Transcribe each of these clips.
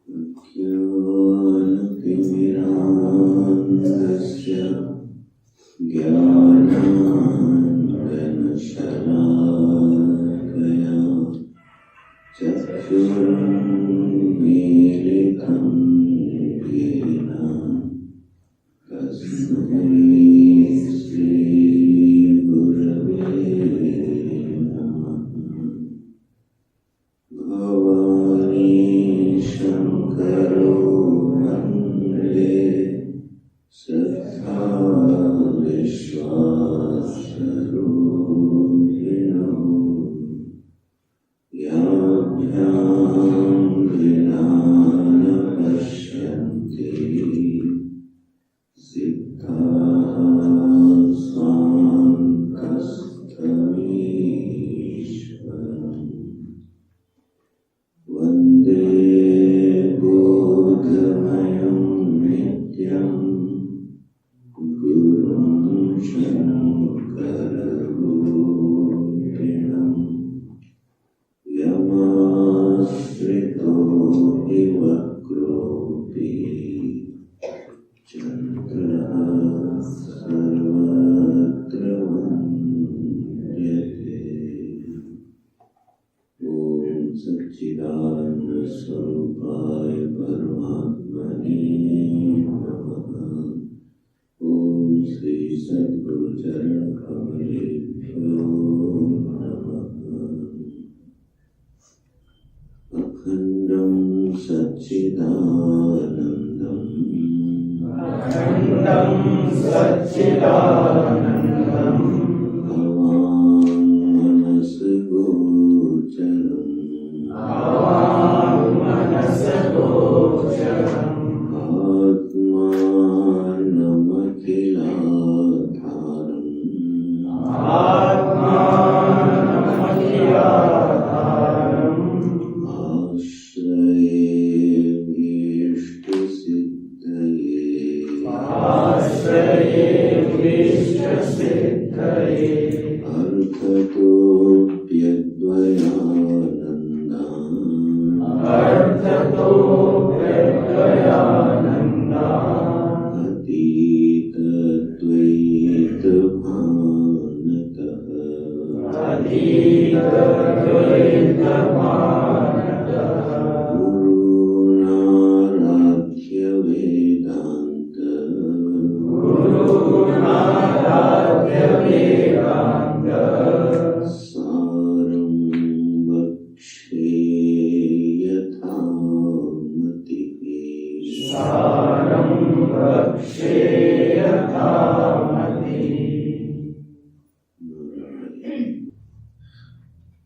ज्ञानतिमिरान्धस्य ज्ञानाञ्जनशलाकया चक्षुरुन्मीलितं येन तस्मै श्रीगुरवे नमः। भवानी शङ्करो वन्दे श्रद्धा विश्वासरूपिणो याभ्यां विना न पश्यन्ति सिद्धाः स्वान्तस्थमीश्वरम्। वन्दे बोधमयं नित्यं गुरुं शङ्कररूपिणं यमाश्रितो हि वक्रोऽपि चन्द्रः सर्वत्र वन्द्यते। ओम सच्चिदानंद स्वरूपाय परमात्मने नमः। ओम श्री सद्गुरु चरण कमलेभ्यो नमः। अखंडं सच्चिदानंदं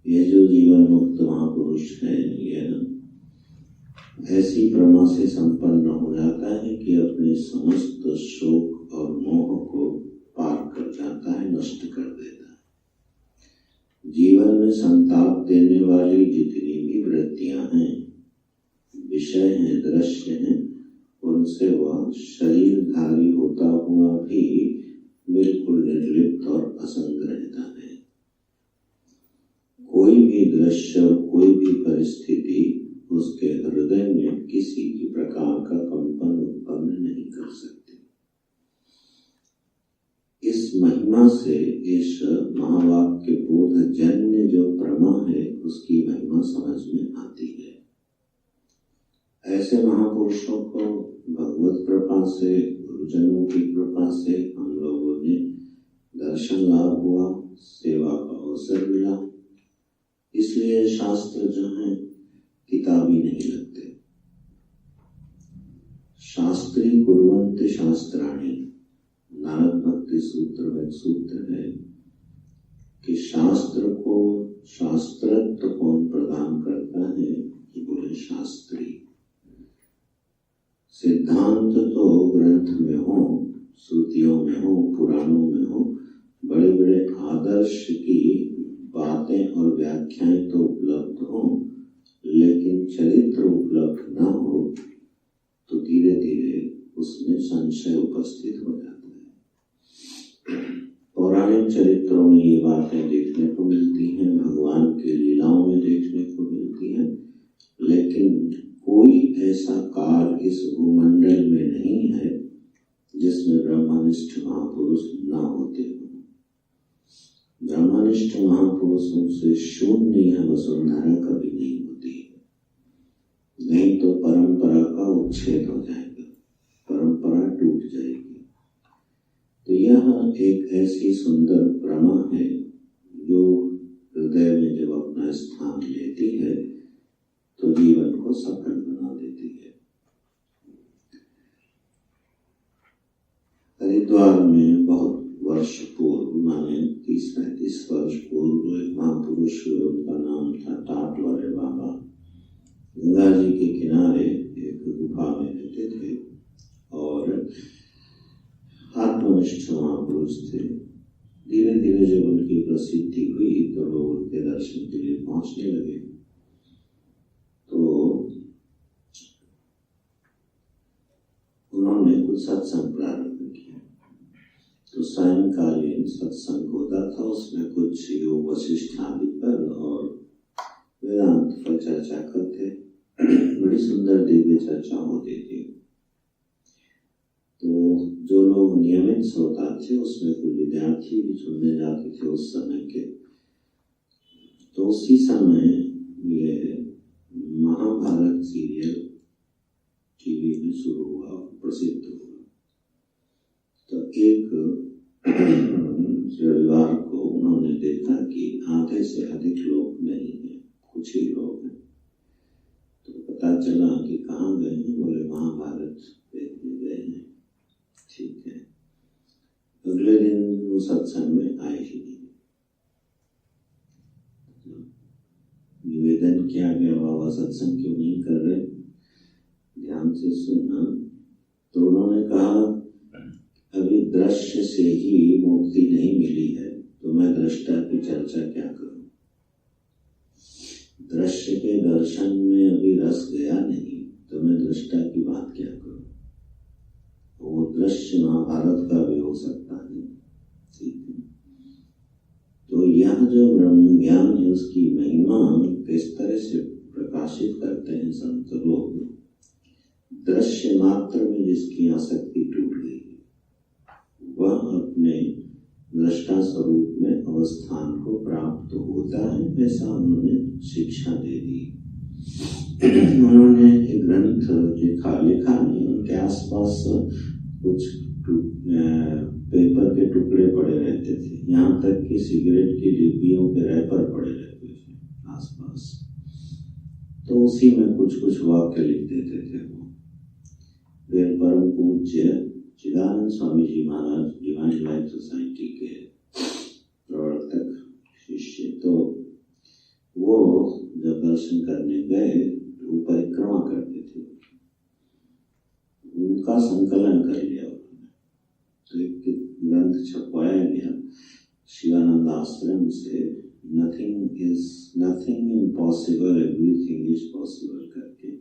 ये जो जीवन मुक्त महापुरुष है, यह ऐसी प्रमा से संपन्न हो जाता है कि अपने समस्त शोक और मोह को पार कर जाता है, नष्ट कर देता है। जीवन में संताप देने वाली जितनी भी वृत्तियां हैं, विषय हैं, दृश्य हैं, उनसे वह शरीरधारी होता हुआ भी बिल्कुल निर्लिप्त और असंग रहता है। कोई भी दृश्य और कोई भी परिस्थिति उसके हृदय में किसी भी प्रकार का कंपन उत्पन्न नहीं कर सकती। इस महिमा से, इस महावाक्य बोध जन्य जो प्रमा है, उसकी महिमा समझ में आती है। ऐसे महापुरुषों को भगवत कृपा से, गुरुजनों की कृपा से हम लोगों ने दर्शन लाभ हुआ, सेवा का अवसर मिला। इसलिए शास्त्र जो हैं किताबी नहीं लगते। शास्त्री कुर्वन्ति शास्त्राणि, नारद भक्ति सूत्र में एक सूत्र है कि शास्त्र को शास्त्रत्व कौन प्रदान करता है, कि बोले शास्त्री। सिद्धांत तो ग्रंथ में हो, श्रुतियों में हो, पुराणों में हो, बड़े बड़े आदर्श की बातें और व्याख्याएं तो उपलब्ध हो, लेकिन चरित्र उपलब्ध न हो तो धीरे धीरे उसमें संशय उपस्थित हो जाता है। पौराणिक चरित्रों में ये बातें देखने को मिलती हैं, भगवान की लीलाओं में देखने को मिलती हैं, लेकिन कोई ऐसा काल इस भूमंडल में नहीं है जिसमें ब्रह्मनिष्ठ महापुरुष न होते हों। ब्रह्मनिष्ठ महापुरुषों से शून्य यह वसुंधरा कभी नहीं होती है, नहीं तो परंपरा का उच्छेद हो जाएगा, परंपरा टूट जाएगी। तो यह एक ऐसी सुंदर प्रमा है जो हृदय में जब अपना स्थान लेती है तो जीवन को सफल बना देती है। हरिद्वार में बहुत वर्ष पूर्व, माने 30-35 वर्ष पूर्व, एक महापुरुष, उनका नाम था टाट वाले बाबा, गंगा जी के किनारे एक गुफा में रहते थे और आत्मनिष्ठ महापुरुष थे। धीरे धीरे जब उनकी प्रसिद्धि हुई तो लोग उनके दर्शन के लिए पहुंचने लगे। तो उन्होंने कुछ सत्संग प्रारंभ किया। तो सायंकालीन सत्संग होता था, उसमें कुछ योग वशिष्ठ आदि पर और वेदांत पर चर्चा करते। बड़ी सुंदर दिव्य चर्चा होती थी। तो जो लोग नियमित श्रोता थे उसमें कुछ विद्यार्थी भी सुनने जाते थे उस समय के। तो उसी समय ये महाभारत सीरियल टीवी में शुरू हुआ, प्रसिद्ध हुआ। तो एक रविवार को उन्होंने देखा कि आधे से अधिक लोग नहीं हैं, कुछ ही लोग हैं। तो पता चला कि कहाँ गए हैं, बोले महाभारत देखने गए हैं। ठीक है। अगले दिन वो सत्संग में आए ही नहीं। निवेदन किया गया, बाबा सत्संग क्यों नहीं कर रहे, ध्यान से सुनना। तो उन्होंने कहा अभी दृश्य से ही मुक्ति नहीं मिली है तो मैं दृष्टा की चर्चा क्या करूं। दृश्य के दर्शन में अभी रस गया नहीं तो मैं दृष्टा की बात क्या करूं। वो दृश्य महाभारत का भी हो सकता है। ठीक है। तो यह जो ब्रह्म ज्ञान है उसकी महिमा किस तरह से प्रकाशित करते हैं संत लोग। दृश्य मात्र में जिसकी आसक्ति टूट गई वह अपने दृष्टा स्वरूप में अवस्थान को प्राप्त होता है, ऐसा उन्होंने शिक्षा दे दी। उन्होंने एक ग्रंथ लिखा नहीं, उनके आसपास कुछ पेपर के टुकड़े पड़े रहते थे, यहाँ तक कि सिगरेट की डिब्बियों के रैपर पड़े रहते थे आसपास। तो उसी में कुछ कुछ वाक्य लिख देते थे वो। फिर परम पूज्य चिदानंद स्वामी जी महाराज डिवाइन लाइफ सोसाइटी के प्रवर्तक शिष्य, तो वो जब दर्शन करने गए तो परिक्रमा करते थे, उनका संकलन कर लिया उन्होंने। तो एक ग्रंथ छपवाया गया शिवानंद आश्रम से, nothing impossible everything is possible करके।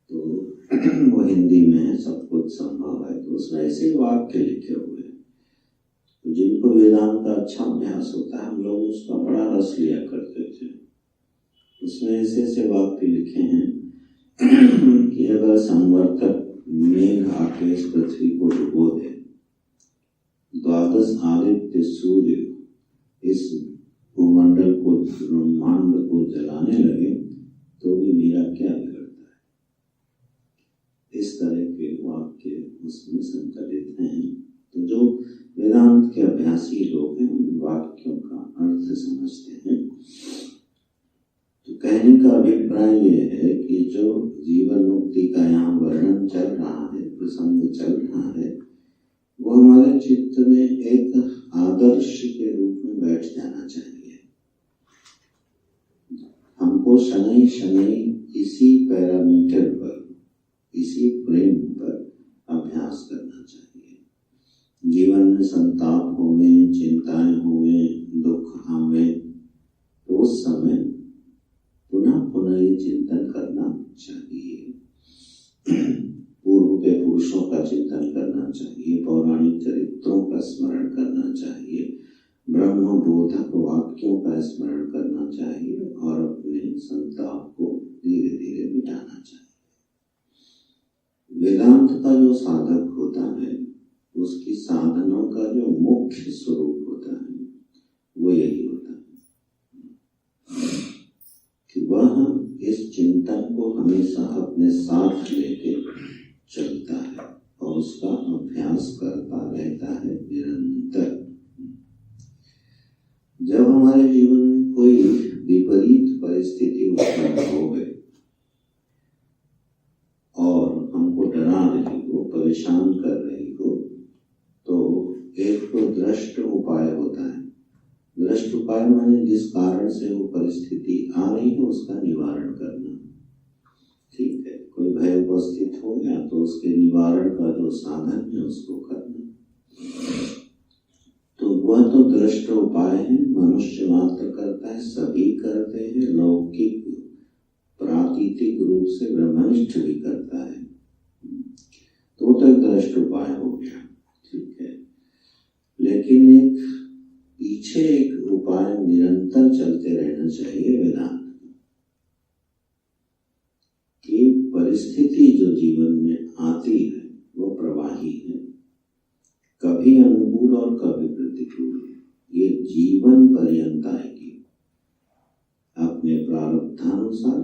तो वो हिंदी में है, सब कुछ संभव है। तो उसमें ऐसे वाक्य लिखे हुए हैं। तो जिनको वेदांत का अच्छा अभ्यास होता है, हम लोग उसका बड़ा रस लिया करते थे। उसमें ऐसे ऐसे वाक्य लिखे हैं कि अगर संवर्तक मेघ आके इस पृथ्वी को डुबो दे, 12 आदित्य सूर्य इस भूमंडल को, ब्रह्मांड को जलाने लगे तो भी मेरा क्या बिगड़ता है। इस तरह के वाक्य उसमें संकलित हैं। तो जो वेदांत के अभ्यासी लोग हैं उन वाक्यों का अर्थ समझते हैं। तो कहने का अभिप्राय ये है कि जो जीवन मुक्ति का यहाँ वर्णन चल रहा है, प्रसंग चल रहा है, वो हमारे चित्त में एक आदर्श के रूप में बैठ जाना चाहिए। हमको शनै शनै इसी पैरामीटर पर, इसी प्रेम पर अभ्यास करना चाहिए। जीवन में संताप होवे, चिंताएं होवे, दुख आवे, तो उस समय पुनः पुनः ये चिंतन करना चाहिए। पूर्व के पुरुषों का चिंतन करना चाहिए, पौराणिक चरित्रों का स्मरण करना चाहिए, ब्रह्म बोधक वाक्यों का स्मरण करना चाहिए और अपने संताप को धीरे धीरे वेदांत का जो साधक होता है उसकी साधनों का जो मुख्य स्वरूप होता है वो यही होता है कि वह इस चिंतन को हमेशा अपने साथ लेके चलता है और उसका अभ्यास करता रहता है निरंतर। जब हमारे जीवन में कोई विपरीत परिस्थिति उत्पन्न हो गई और हमको डरा रही हो, परेशान कर रही हो, तो एक तो दृष्ट उपाय होता है। दृष्ट उपाय माने जिस कारण से वो परिस्थिति आ रही है उसका निवारण करना। ठीक है, कोई भय उपस्थित हो गया तो उसके निवारण का जो साधन है उसको करना। तो वह तो दृष्ट उपाय है, मनुष्य मात्र करता है, सभी करते हैं। लौकिक प्राकृतिक रूप से ब्रह्मनिष्ठ भी करता है, तो एक दृष्ट उपाय हो गया। ठीक है, लेकिन एक पीछे एक उपाय निरंतर चलते रहना चाहिए वेदांत की। परिस्थिति जो जीवन में आती है वो प्रवाही है, कभी अनुकूल और कभी प्रतिकूल। ये जीवन पर्यंत आएगी, अपने प्रारब्धानुसार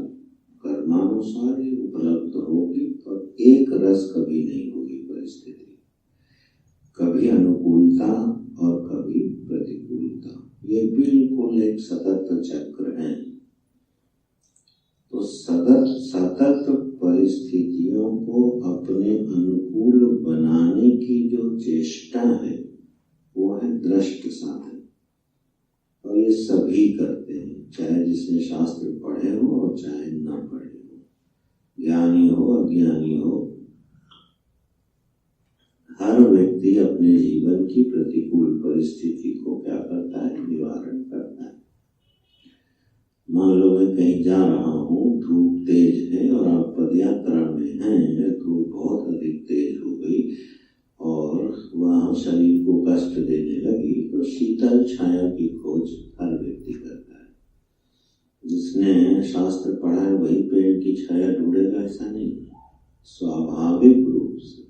कर्मानुसार ये उपलब्ध होगी और एक रस कभी नहीं होगी परिस्थिति, कभी अनुकूलता और कभी प्रतिकूलता। ये बिल्कुल एक सतत चक्र है। तो सतत परिस्थितियों को अपने अनुकूल बनाने की जो चेष्टा है वो है दृष्ट साधन, और ये सभी करते हैं, चाहे जिसने शास्त्र पढ़े हो और चाहे न पढ़े हो, ज्ञानी हो अज्ञानी हो। हर व्यक्ति अपने जीवन की प्रतिकूल परिस्थिति को क्या करता है, निवारण करता है। मान लो मैं कहीं जा रहा हूँ, धूप तेज है और आप पदयात्रा में हैं, धूप बहुत अधिक तेज हो गई और वहाँ शरीर को कष्ट देने लगी, तो शीतल छाया की खोज हर व्यक्ति करता है। जिसने शास्त्र पढ़ा है वही पेड़ की छाया ढूंढेगा ऐसा नहीं। स्वाभाविक रूप से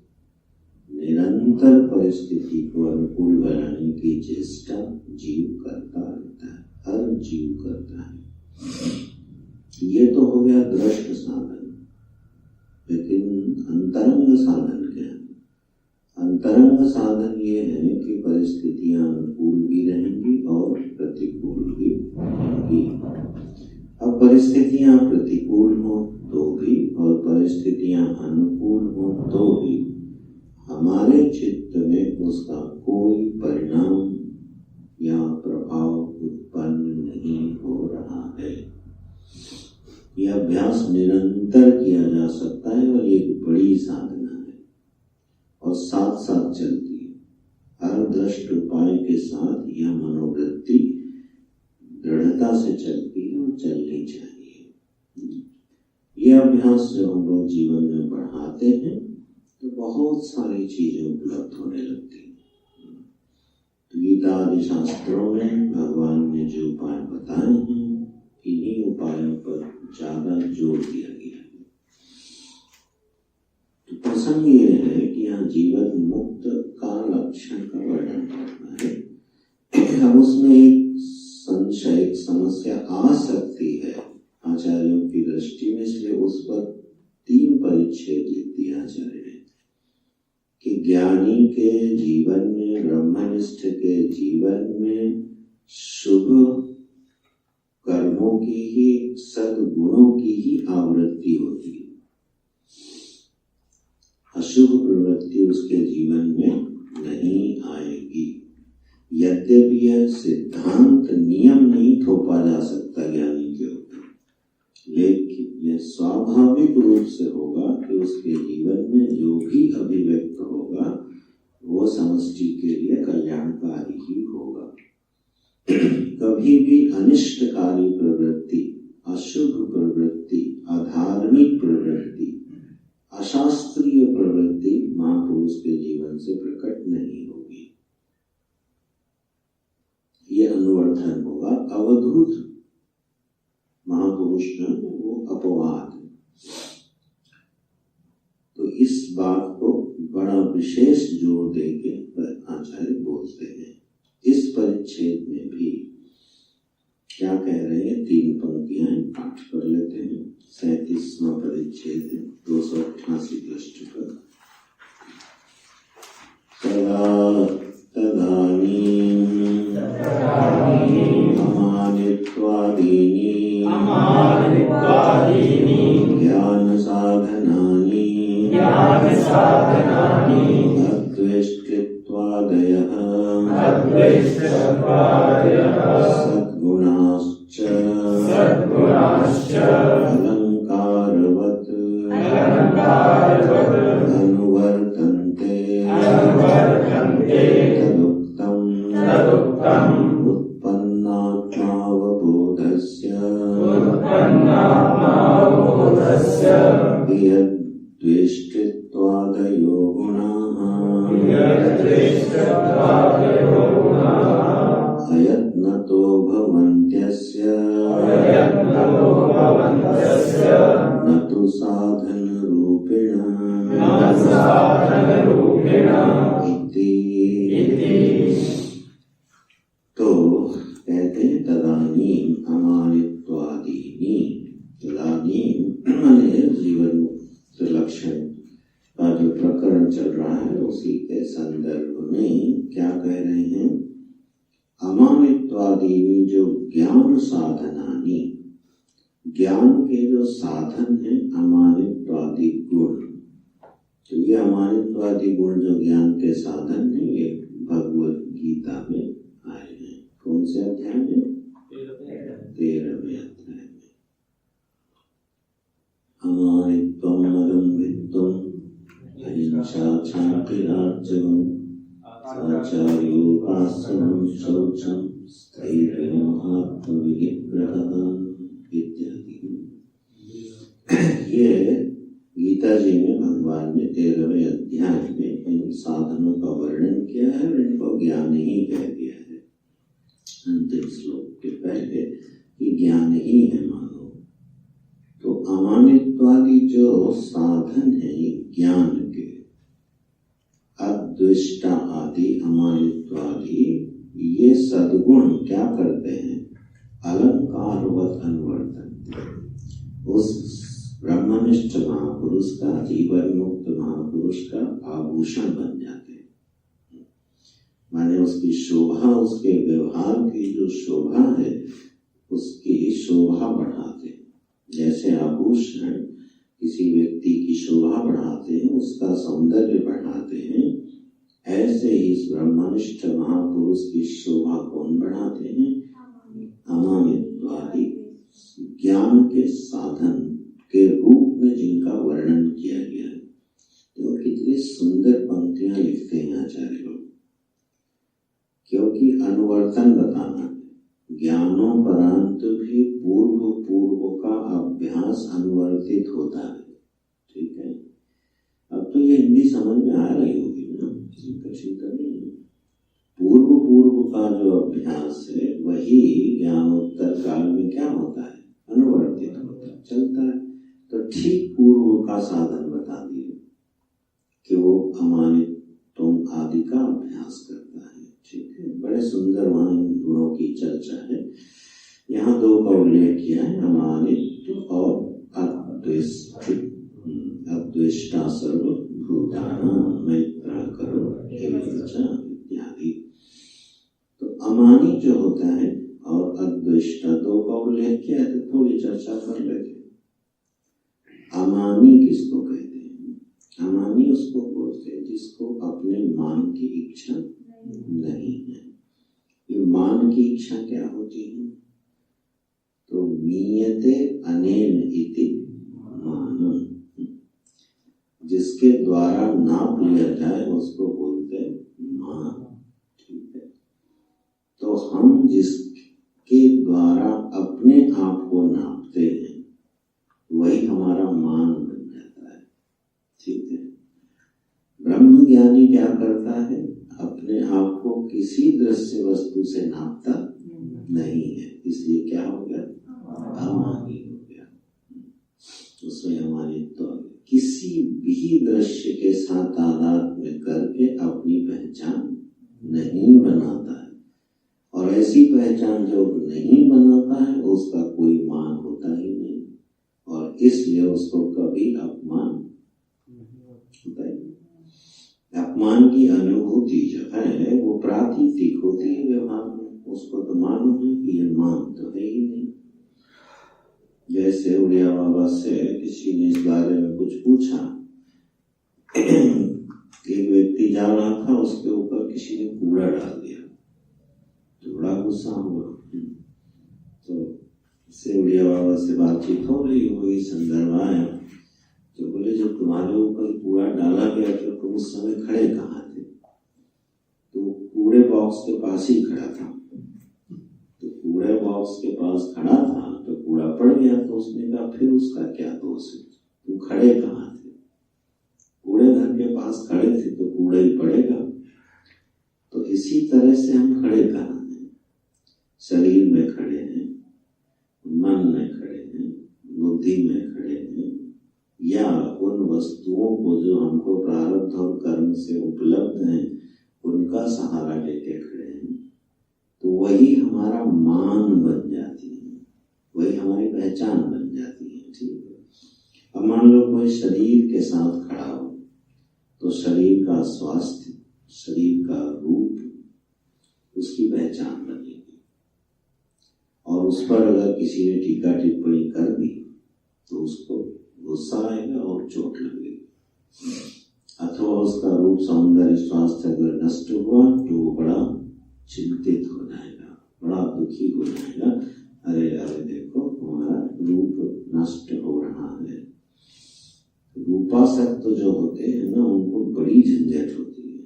निरंतर परिस्थिति को अनुकूल बनाने की चेष्टा जीव करता रहता है, हर जीव करता है। ये तो हो गया दृष्ट साधन, लेकिन अंतरंग साधन क्या है? अंतरंग साधन ये है कि परिस्थितियां अनुकूल भी रहेंगी और प्रतिकूल भी रहेंगी। अब परिस्थितियां प्रतिकूल हो तो भी और परिस्थितियां अनुकूल हो तो भी हमारे चित्त में उसका कोई परिणाम या प्रभाव उत्पन्न नहीं हो रहा है। यह अभ्यास निरंतर किया जा सकता है और ये एक बड़ी साधना है और साथ साथ चलती है। हर दृष्ट उपाय के साथ यह मनोवृत्ति दृढ़ता से चलती है और चलनी चाहिए। यह अभ्यास जब हम लोग जीवन में बढ़ाते हैं तो बहुत सारी चीजें उपलब्ध होने लगती हैं। गीता आदि शास्त्रों में भगवान ने जो उपाय बताए हैं, इन्हीं उपायों पर ज्यादा जोर दिया गया है। तो प्रसंग ये है कि यहाँ जीवन मुक्त का लक्षण का वर्णन करना है। अब उसमें एक संशय, एक समस्या आ सकती है आचार्यों की दृष्टि में, इसलिए उस पर 3 परिच्छेद लिख दिया आचार्य ने कि ज्ञानी के जीवन में, ब्रह्मनिष्ठ के जीवन में शुभ कर्मों की ही, सद्गुणों की ही आवृत्ति होती है। अशुभ प्रवृत्ति उसके जीवन में नहीं आएगी। यद्यपि यह सिद्धांत नियम नहीं थोपा जा सकता ज्ञानी के ऊपर, लेकिन यह स्वाभाविक रूप से होगा कि उसके जीवन में जो भी अभिव्यक्त होगा वो समष्टि के लिए कल्याणकारी ही होगा। कभी भी अनिष्टकारी प्रवृत्ति, अशुभ प्रवृत्ति, अधार्मिक प्रवृत्ति, अशास्त्रीय प्रवृत्ति महापुरुष के जीवन से प्रकट नहीं होगी। ये अनुवर्तन होगा। अवधूत महापुरुष वो अपवाद। तो इस बात को बड़ा विशेष जोर देके आचार्य बोलते हैं। इस परिच्छेद में भी क्या कह रहे हैं, 3 पंक्तियां पाठ कर लेते हैं। 37वां परिच्छेद है, 288 पृष्ठ पर। तदानीं अमानित्वादीनि ज्ञान साधनानि अद्वेष्टित्वादयः सद्गुणाश्च अलङ्कारवत् अनुवर्तन्ते तदुक्तम् उत्पन्नात्मावबोधस्य यद्वेष्टित्वादयो गुणाः अयत्नतो भवन्त्यस्य न तु साधनरूपिणः इति। तो कहते हैं तदानीं अमानित्वादीनि। तदानीं माने जीवन मुक्त लक्षण का जो प्रकरण चल रहा है उसी के संदर्भ में क्या कह रहे हैं, अमानित्वादीनि जो ज्ञान साधनानि, ज्ञान के जो साधन है अमानित्वादि गुण। तो ये अमानित्वादि गुण जो ज्ञान के साधन है ये भगवत गीता में आए हैं। कौन से अध्याय में? 13वें अध्याय में। अमानित्वम् अदम्भित्वम् अहिंसा क्षान्तिरार्जवम् आचार्योपासनं शौचं स्थैर्यम् आत्मविनिग्रहः इत्यादि। ये गीता जी में भगवान ने 13वें अध्याय में इन साधनों का वर्णन किया है और इनको ज्ञान ही कह दिया है। अंतिम श्लोक के पहले कि ज्ञान ही है मानो। तो अमानित्वादि जो साधन है ज्ञान के, अद्वेष्टा आदि अमानित्वादि ये सद्गुण क्या करते हैं, अलंकारवत अनुवर्तन। उस ब्रह्मनिष्ठ महापुरुष का, जीवन मुक्त महापुरुष का आभूषण बन जाते हैं। माने उसकी शोभा, उसके व्यवहार की जो शोभा है उसकी शोभा बढ़ाते हैं। जैसे आभूषण किसी व्यक्ति की शोभा बढ़ाते हैं, उसका सौंदर्य बढ़ाते हैं, ऐसे ही इस ब्रह्मनिष्ठ महापुरुष की शोभा कौन बढ़ाते हैं, अमानित्वादि ज्ञान के साधन के रूप में जिनका वर्णन किया गया है। तो कितनी सुंदर पंक्तियां लिखते हैं आचार्य लोग, क्योंकि अनुवर्तन बताना है। ज्ञानोपरांत भी पूर्व का अभ्यास अनुवर्तित होता है। ठीक है, अब तो ये हिंदी समझ में आ रही होगी ना, कठिन तो नहीं है। पूर्व का जो अभ्यास है वही ज्ञानोत्तर काल में क्या होता है, अनुवर्तित होता है, चलता है। तो ठीक पूर्व का साधन बता दिए कि वो अमानित्व आदि का अभ्यास करता है। ठीक है, बड़े सुंदर वहां इन गुणों की चर्चा है। यहाँ 2 का उल्लेख किया है, अमानित्व और अद्वेष्टा सर्वभूतानां मैत्रः करोति इत्यादि। तो अमानित जो होता है और अद्वेष्टा 2 का उल्लेख किया है, तो थोड़ी चर्चा कर लेते हैं। अमानी किसको कहते हैं? अमानी उसको बोलते हैं जिसको अपने मान की इच्छा नहीं है। ये मान की इच्छा क्या होती है? तो मीयते अनेन इति मानम, जिसके द्वारा नाप लिया जाए उसको बोलते हैं मान। ठीक है, तो हम जिसके द्वारा अपने आप को नापते हैं वही हमारा मान बन जाता है। ठीक है, ब्रह्म ज्ञानी क्या करता है, अपने आप को किसी दृश्य वस्तु से नापता नहीं है, इसलिए क्या हो गया, अमानी हो गया। उसमें हमारी तो किसी भी ही दृश्य के साथ तादात्म्य करके अपनी पहचान नहीं बनाता है। और ऐसी पहचान जो नहीं बनाता है उसका कोई मान होता ही नहीं, और इसलिए उसको कभी अपमान होता ही नहीं। अपमान की अनुभूति जो है वो प्रातीतिक होती है व्यवहार में, उसको तो मालूम है कि ये मान तो है ही नहीं। जैसे उड़िया बाबा से किसी ने इस बारे में कुछ पूछा, एक व्यक्ति जा रहा था, उसके ऊपर किसी ने कूड़ा डाल दिया तो बड़ा गुस्सा हुआ। तो इससे उड़िया बाबा से बातचीत हो रही, वही संदर्भ आया तो बोले जब तुम्हारे ऊपर कूड़ा डाला गया तो तुम उस समय खड़े कहाँ थे? तो कूड़े बॉक्स के पास ही खड़ा था। तो कूड़े बॉक्स के पास खड़ा था तो कूड़ा पड़ गया, तो उसने कहा फिर उसका क्या दोष है, तुम खड़े कहाँ थे? कूड़े घर के पास खड़े थे तो कूड़ा ही पड़ेगा। तो इसी तरह से हम खड़े कहाँ हैं? शरीर में खड़े हैं, मन में खड़े हैं, बुद्धि में खड़े हैं, या उन वस्तुओं को जो हमको प्रारब्ध और कर्म से उपलब्ध हैं उनका सहारा लेके खड़े हैं। तो वही हमारा मान बन जाती है, वही हमारी पहचान बन जाती है। ठीक है। अब मान लो कोई शरीर के साथ खड़ा हो तो शरीर का स्वास्थ्य, शरीर का रूप उसकी पहचान बनेगी, और उस पर अगर किसी ने टीका टिप्पणी कर दी तो उसको गुस्सा आएगा और चोट लगेगी, अथवा उसका रूप सौंदर्य स्वास्थ्य अगर नष्ट हुआ तो वो बड़ा चिंतित हो जाएगा, बड़ा दुखी हो जाएगा। अरे अरे देखो हमारा रूप नष्ट हो रहा है। रूपासक्त जो होते हैं ना उनको बड़ी झंझट होती है।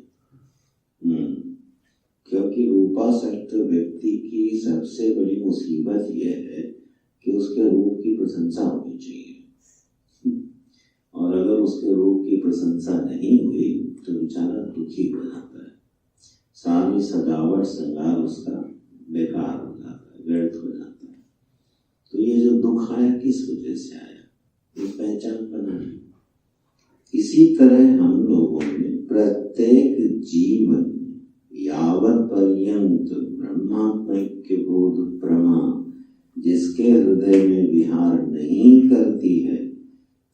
क्योंकि रूपासक्त व्यक्ति की सबसे बड़ी मुसीबत यह है कि उसके रूप की प्रशंसा होनी चाहिए, और अगर उसके रूप की प्रशंसा नहीं हुई तो बेचारा दुखी हो जाता है, सारी सजावट श्रृंगार उसका बेकार हो जाता है, व्यर्थ हो जाता है। तो ये जो दुख आया किस वजह से आया? ये पहचान बनानी। इसी तरह हम लोगों में प्रत्येक जीवन यावत पर्यंत ब्रह्मात्मैक्य बोध प्रमा जिसके हृदय में विहार नहीं करती है,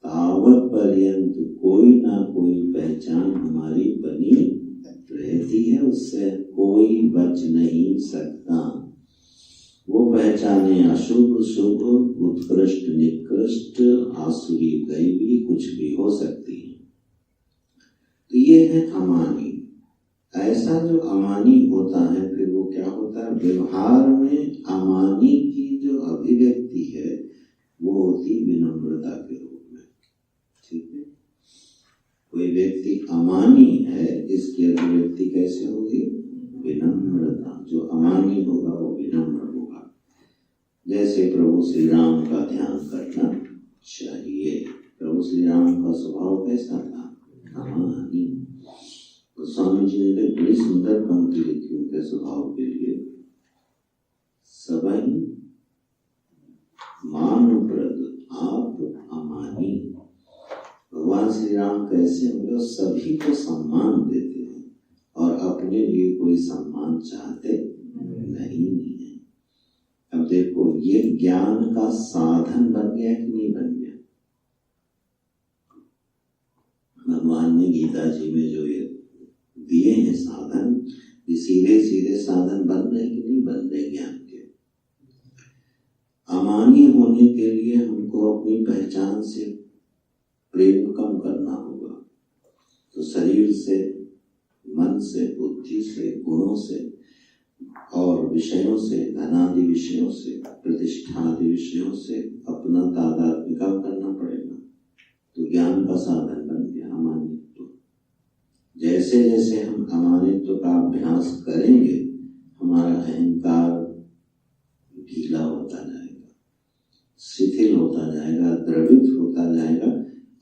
तावत पर्यंत कोई ना कोई पहचान हमारी बनी रहती है, उससे कोई बच नहीं सकता। वो पहचाने अशुभ शुभ, उत्कृष्ट निकृष्ट, आसुरी दैवी, कुछ भी हो सकती है। तो ये है अमानी। ऐसा जो अमानी होता है फिर वो क्या होता है? व्यवहार में अमानी की जो अभिव्यक्ति है वो होती विनम्रता के रूप में। ठीक है। कोई व्यक्ति अमानी है, इसकी अभिव्यक्ति कैसे होगी? विनम्रता। जो अमानी होगा वो विनम्र होगा। जैसे प्रभु श्री राम का ध्यान करना चाहिए। प्रभु श्री राम का स्वभाव कैसा था? अमानी। तो स्वामी जी ने बड़ी सुंदर पंक्ति लिखी उनके स्वभाव के लिए। सबई मानुप्रद आप अमानी। भगवान श्री राम कैसे? मतलब सभी को सम्मान देते हैं और अपने लिए कोई सम्मान चाहते नहीं है। अब देखो ये ज्ञान का साधन बन गया कि नहीं बन गया? भगवान ने गीता जी में जो ये दिए हैं साधन, ये सीधे सीधे साधन बन रहे कि नहीं बन रहे ज्ञान के? अमानी होने के लिए हमको अपनी पहचान से प्रेम कम करना होगा। तो शरीर से, मन से, बुद्धि से, गुणों से और विषयों से, धनादि विषयों से, प्रतिष्ठा आदि विषयों से अपना तादात्म्य कम करना पड़ेगा। तो ज्ञान का साधन बन गया अमानित्व। जैसे जैसे हम अमानित्व का अभ्यास करेंगे हमारा अहंकार ढीला होता जाएगा, शिथिल होता जाएगा, द्रवित होता जाएगा,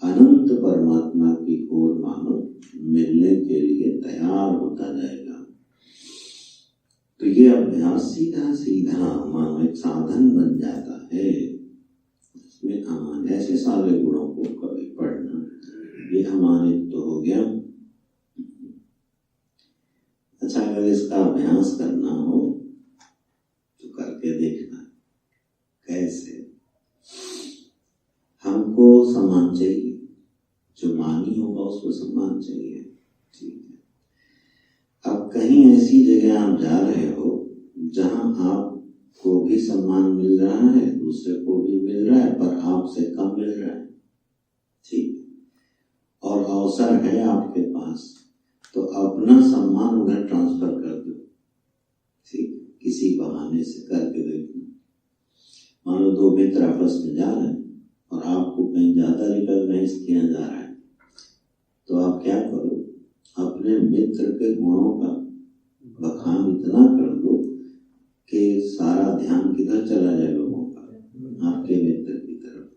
अनंत परमात्मा की ओर मानो मिलने के लिए तैयार होता जाएगा। तो ये अभ्यास सीधा सीधा मानो एक साधन बन जाता है। इसमें अमान ऐसे सारे गुणों को कभी पढ़ना भी अमानित तो हो गया। अच्छा, अगर इसका अभ्यास करना हो तो करके देखना। कैसे? हमको सम्मान चाहिए, जो मानी होगा उसको सम्मान चाहिए, ठीक है। अब कहीं ऐसी जगह आप जा रहे हो जहां आपको भी सम्मान मिल रहा है, दूसरे को भी मिल रहा है, पर आपसे कम मिल रहा है, ठीक, और अवसर है आपके पास, तो अपना सम्मान उधर ट्रांसफर कर दो, ठीक, किसी बहाने से करके देखना। मान लो दो मित्र आपस में जा रहे हैं और आपको कहीं ज्यादा रिकॉग्नाइज किया जा रहा है, तो आप क्या करो, अपने मित्र के गुणों का बखान इतना कर दो कि सारा ध्यान किधर चला जाए लोगों का, आपके मित्र की तरफ।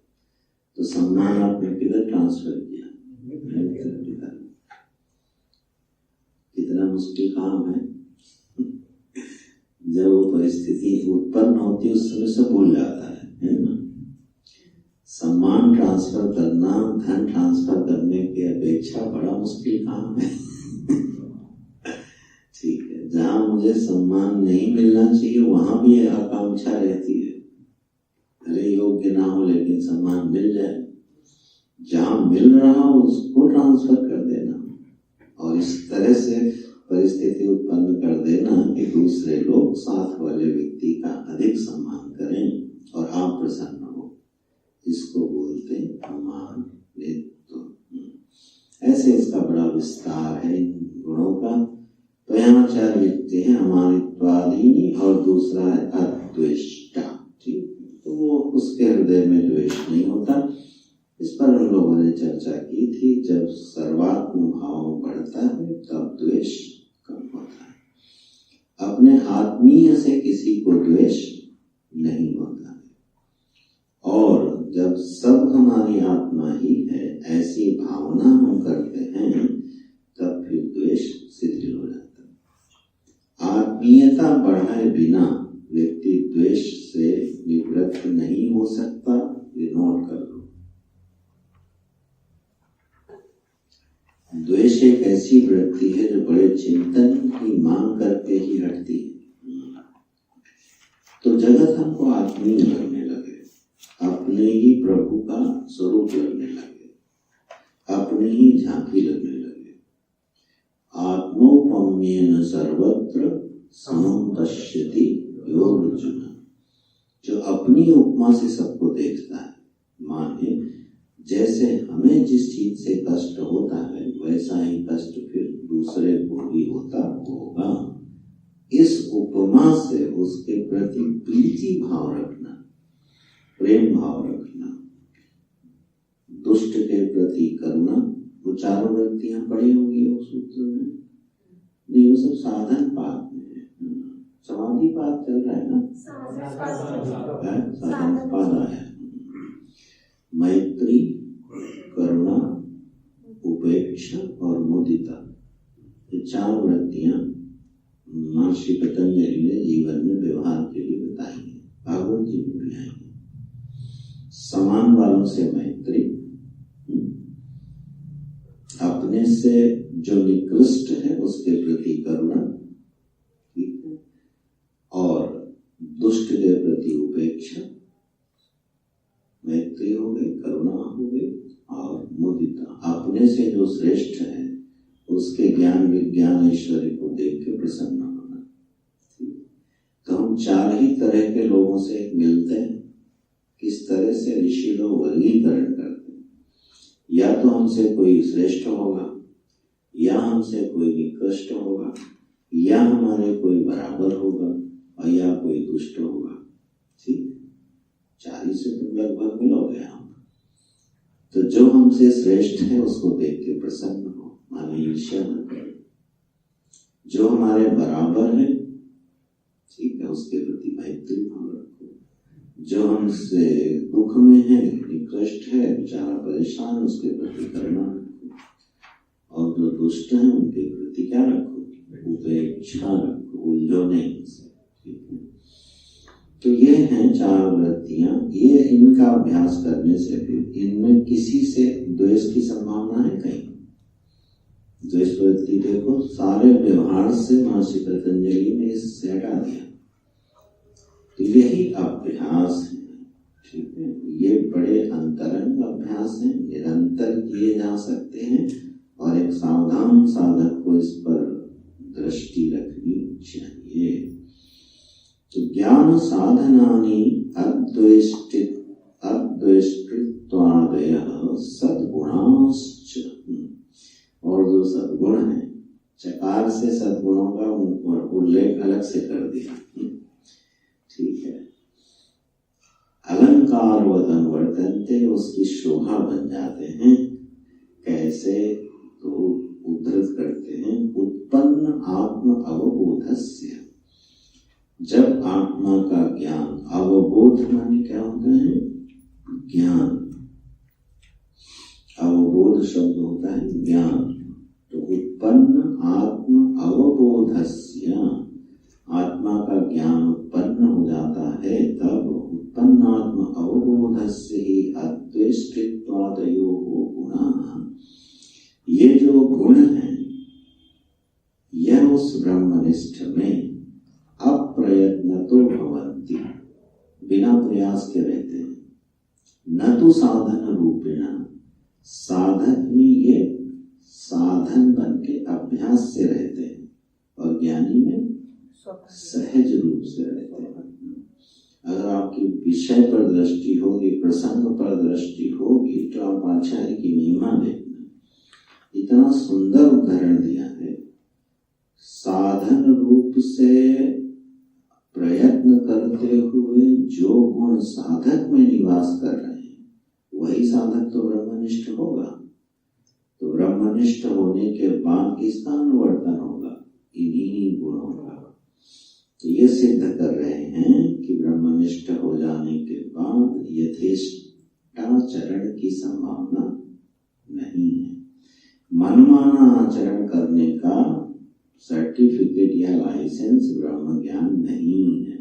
तो सम्मान आपने किधर ट्रांसफर किया, मित्र की तरफ। कितना मुश्किल काम है। जब वो परिस्थिति उत्पन्न होती है उस समय से भूल जाता है ना। सम्मान ट्रांसफर करना धन ट्रांसफर करने की अपेक्षा बड़ा मुश्किल काम है। ठीक है, जहां मुझे सम्मान नहीं मिलना चाहिए वहां भी आकांक्षा रहती है, अरे योग्य ना हो लेकिन सम्मान मिल जाए। जहां मिल रहा हो उसको ट्रांसफर कर देना और इस तरह से परिस्थिति उत्पन्न कर देना कि दूसरे लोग साथ वाले व्यक्ति का अधिक सम्मान करें और आप प्रसन्न हो। इसको बोलते अमानित्व। ऐसे इसका बड़ा विस्तार है इन गुणों का। तो यहाँ चार व्यक्ति हैं, अमानित्वादीनी, और दूसरा है अद्वेष्टा, ठीक। तो वो उसके हृदय में द्वेष नहीं होता। इस पर हम लोगों ने चर्चा की थी, जब सर्वात्म भाव बढ़ता है तब द्वेष कम होता है। अपने आत्मीय से किसी को द्वेष नहीं होता है। और जब सब हमारी आत्मा ही है ऐसी भावना हम करते हैं तब फिर द्वेष शिथिल हो जाता है। आत्मीयता बढ़ाए बिना व्यक्ति द्वेष से निवृत्त नहीं हो सकता, ये नोट कर लो। द्वेष एक ऐसी वृत्ति है जो बड़े चिंतन की मांग करके ही हटती है। तो जगत हमको आत्मीय लगने लगे, अपने ही प्रभु का स्वरूप लगने लगे, अपनी ही झांकी लगने लगे। आत्मोपम्येन सर्वत्र समं पश्यति यो अर्जुन। जो अपनी उपमा से सबको देखता है, माने जैसे हमें जिस चीज से कष्ट होता है वैसा ही कष्ट फिर दूसरे को भी होता होगा। इस उपमा से उसके प्रति प्रीति भाव रखना, प्रेम भाव रखना, दुष्ट के प्रति करुणा। वो चारों वृत्तियां पड़ी होंगी उस सूत्र में, नहीं वो सब साधन पाठ में है। समाधि पाठ चल रहा है ना, साधन पाठ है। मैत्री, करुणा, उपेक्षा और मुदिता, ये चार वृत्तियां महर्षि पतंजलि ने जीवन में व्यवहार के लिए बताई है, भागवत जी में भी आई है। समान वालों से मैत्री, अपने से जो निकृष्ट है उसके प्रति करुणा, ठीक है, और दुष्ट के प्रति उपेक्षा, मैत्री हो गई, करुणा हो गई, और मुदिता, अपने से जो श्रेष्ठ है उसके ज्ञान विज्ञान ऐश्वर्य को देख के प्रसन्न होना। तो हम चार ही तरह के लोगों से मिलते हैं। किस तरह से ऋषि लोग वर्गीकरण करते हैं, या तो हमसे कोई श्रेष्ठ होगा, या हमसे कोई निकृष्ट होगा, या हमारे कोई बराबर होगा, और या कोई दुष्ट होगा। ठीक, चार ही से तुम लगभग मिलोगे हम। तो जो हमसे श्रेष्ठ है उसको देख के प्रसन्न हो, माने ईर्ष्या न करो। जो हमारे बराबर है, ठीक है, उसके प्रति मैत्री भाव रखो। जो हमसे दुख में है, निकृष्ट है, बेचारा परेशान, उसके प्रति करुणा रखो। और जो दुष्ट है उनके प्रति क्या रखो, उपेक्षा रखो, उलझो नहीं। ठीक है, तो ये हैं चार वृत्तियां। ये इनका अभ्यास करने से फिर इनमें किसी से द्वेष की संभावना है कहीं। जो इस वृत्ति देखो सारे व्यवहार से महर्षि पतंजलि ने इससे हटा दिया। तो यही अभ्यास है, ठीक है। ये बड़े अंतरंग अभ्यास हैं, निरंतर किए जा सकते हैं और एक सावधान साधक को इस पर दृष्टि रखनी चाहिए। तो ज्ञान साधनानि अद्वेष्टित्वादयः सद्गुणाश्च, और जो सद्गुण है, चकार से सद्गुणों का उल्लेख अलग से कर दिया, ठीक है। अलंकार वतन वर्तन्ते, उसकी शोभा बन जाते हैं। कैसे? तो उद्धृत करते हैं, उत्पन्न आत्म अवबोधस्य, जब आत्मा का ज्ञान, अवबोध माने क्या होता है? ज्ञान। अवबोध शब्द होता है ज्ञान। तो उत्पन्न आत्म अवबोधस्य, आत्मा का ज्ञान उत्पन्न हो जाता है, तब उत्पन्न आत्म अवबोधस्य ही अद्वेष्टित्वादयो गुणाः, ये जो गुण हैं यह उस ब्रह्मनिष्ठ में अप्रयत्नतो भवन्ति, बिना प्रयास के रहते हैं। न तो साधन रूपेण, साधक में ये साधन बन के अभ्यास से रहते हैं, और ज्ञानी में सहज रूप से रहते हैं। अगर आपकी विषय पर दृष्टि होगी, प्रसंग पर दृष्टि होगी, तो आप आचार्य की महिमा देखना। इतना सुंदर उदाहरण दिया है। साधन रूप से प्रयत्न करते हुए जो गुण साधक में निवास कर रहे हैं, वही साधक तो ब्रह्मनिष्ठ होगा। तो ब्रह्मनिष्ठ होने के बाद किसका अनुवर्तन होगा? इन्हीं गुणों का। तो ये सिद्ध कर रहे हैं कि ब्रह्मनिष्ठ हो जाने के बाद यथेष्टाचरण की संभावना नहीं है। मनमाना आचरण करने का सर्टिफिकेट या लाइसेंस ब्रह्म ज्ञान नहीं है।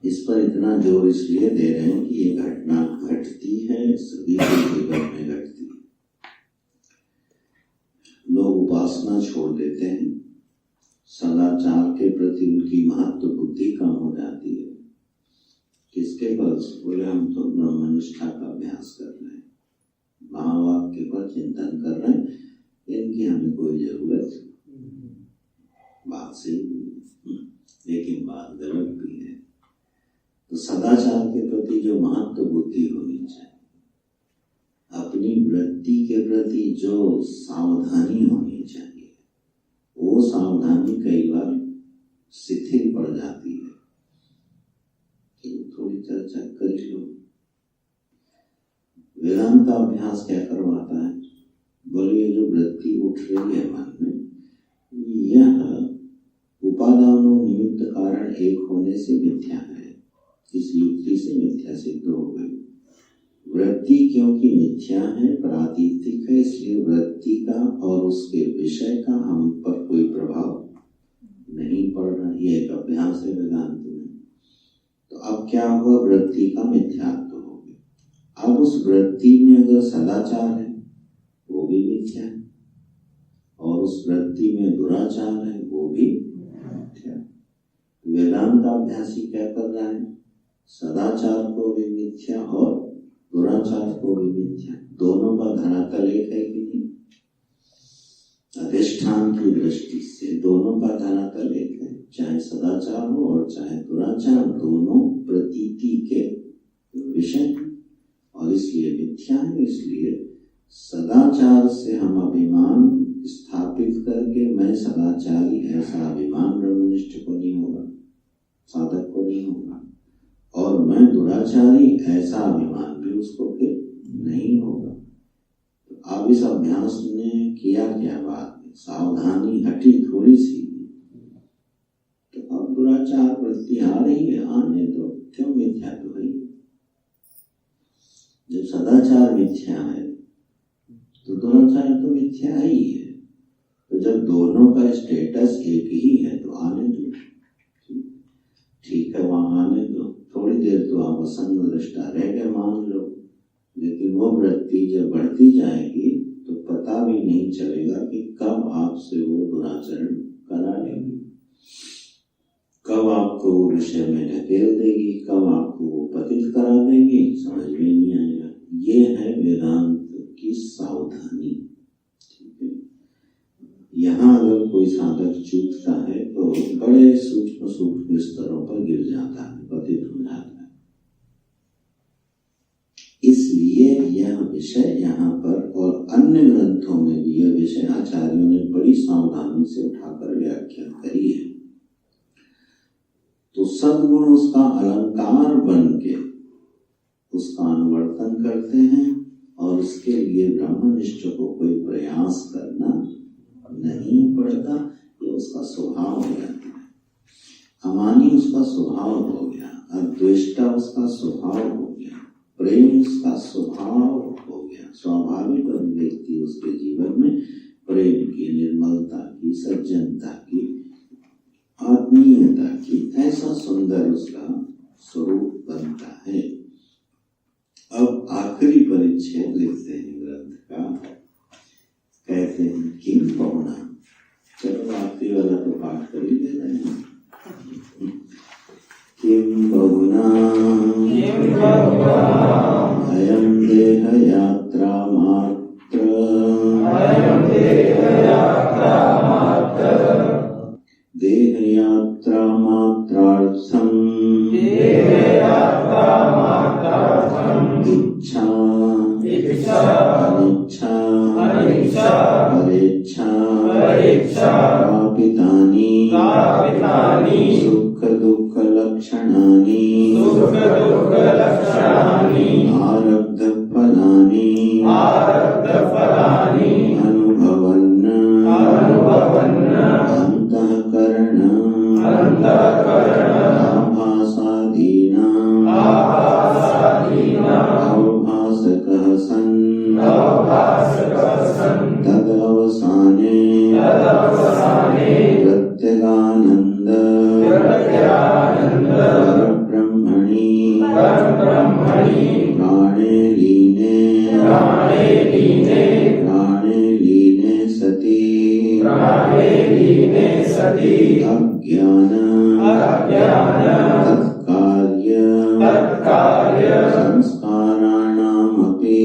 इस पर इतना जोर इसलिए दे रहे हैं कि ये घटना घटती है, सभी के जीवन में घटती है। लोग उपासना छोड़ देते हैं, सदाचार के प्रति उनकी महत्व बुद्धि कम हो जाती है। किसके बल? बोले हम तो ब्रह्मनिष्ठा का अभ्यास कर रहे हैं, महावाक्य पर चिंतन कर रहे हैं, इनकी हमें कोई जरूरत। बात सही, लेकिन बात गलत भी है। तो सदाचार के प्रति जो महत्व बुद्धि होनी चाहिए, अपनी वृत्ति के प्रति जो सावधानी होनी चाहिए, वो सावधानी कई बार शिथिल पड़ जाती है। तो थोड़ी चर्चा कर लो। वेदांत का अभ्यास क्या करवाता है? बोलिए, जो वृत्ति उठ रही है मन में, यह उपादानों निमित्त कारण एक होने से मिथ्या है। इस युक्ति से मिथ्या सिद्ध हो गई। वृत्ति क्योंकि मिथ्या है, प्रातीतिक है, इसलिए वृत्ति का और उसके विषय का हम पर कोई प्रभाव नहीं पड़ रहा। ये एक अभ्यास है वेदांत में। तो अब क्या हुआ? वृत्ति का मिथ्यात्व हो गया। अब उस वृत्ति में अगर सदाचार है, वो भी मिथ्या है, और उस वृत्ति में दुराचार है, वो भी मिथ्या है। वेदांत का अभ्यासी क्या कर रहा है? सदाचार को भी मिथ्या और दुराचार को भी मिथ्या, दोनों का धरातल एक है कि नहीं? अधिष्ठान की दृष्टि से दोनों का धरातल एक है, चाहे सदाचार हो और चाहे दुराचार, दोनों प्रतीति के विषय, और इसलिए मिथ्या है। इसलिए सदाचार से हम अभिमान स्थापित करके मैं सदाचारी, ऐसा अभिमान ब्रह्मनिष्ठ को नहीं होगा, साधक को नहीं होगा, और मैं दुराचारी, ऐसा अभिमान भी उसको फिर नहीं होगा। तो अब इस अभ्यास ने किया क्या? बात में सावधानी हटी थोड़ी सी। तो अब दुराचार वृत्ति आ रही है, आने दो, क्यों? मिथ्या तो है। जब सदाचार मिथ्या है तो दुराचार तो मिथ्या ही है। तो जब दोनों का स्टेटस एक ही है तो आने दो, ठीक है, वहां आने दो। थोड़ी देर तो आप असंग दृष्टा रह गए, मान लो, लेकिन वो वृत्ति जब बढ़ती जाएगी तो पता भी नहीं चलेगा कि कब आपसे वो दुराचरण करा लेगी, कब आपको वो विषय में ढकेल देगी, कब आपको वो पतित करा देगी, समझ में नहीं आएगा। ये है वेदांत की सावधानी। ठीक है, यहाँ अगर कोई साधक चूकता है तो बड़े सूक्ष्म स्तरों पर गिर जाता है, पतित हो जाता है। इसलिए यह विषय यहाँ पर और अन्य ग्रंथों में भी यह विषय आचार्यों ने बड़ी सावधानी से उठाकर व्याख्या करी है। तो सद्गुण उसका अलंकार बन के उसका अनुवर्तन करते हैं और उसके लिए ब्रह्मनिष्ठ को कोई प्रयास करना नहीं पड़ता। ये उसका स्वभाव हो जाता है। अमानी उसका स्वभाव हो गया, अद्वेष्टा उसका स्वभाव हो गया, प्रेम उसका स्वभाव हो गया। स्वाभाविक अभिव्यक्ति उसके जीवन में प्रेम की, निर्मलता की, सज्जनता की, आत्मीयता की, ऐसा सुंदर उसका स्वरूप बनता है। अब आखिरी परिच्छेद लिखते हैं ग्रंथ का, कहते हैं किम बहुना। चलो आखिरी वाला तो पाठ कर ही दे रहे हैं। किम बहुना अयम देह यात्रा मात्र देह यात्रा मात्रार्थम इच्छा अनिच्छा परेच्छा प्रापितानि सुख दुःख लक्षणानि आरब्ध फलानि अनुभवन् अंतःकरण आभासादीना अवभासकः सन् तदवसाने प्रत्यगानन्द परब्रह्मणि प्राणे लीने सति अज्ञान तत्कार्य संस्काराणामपि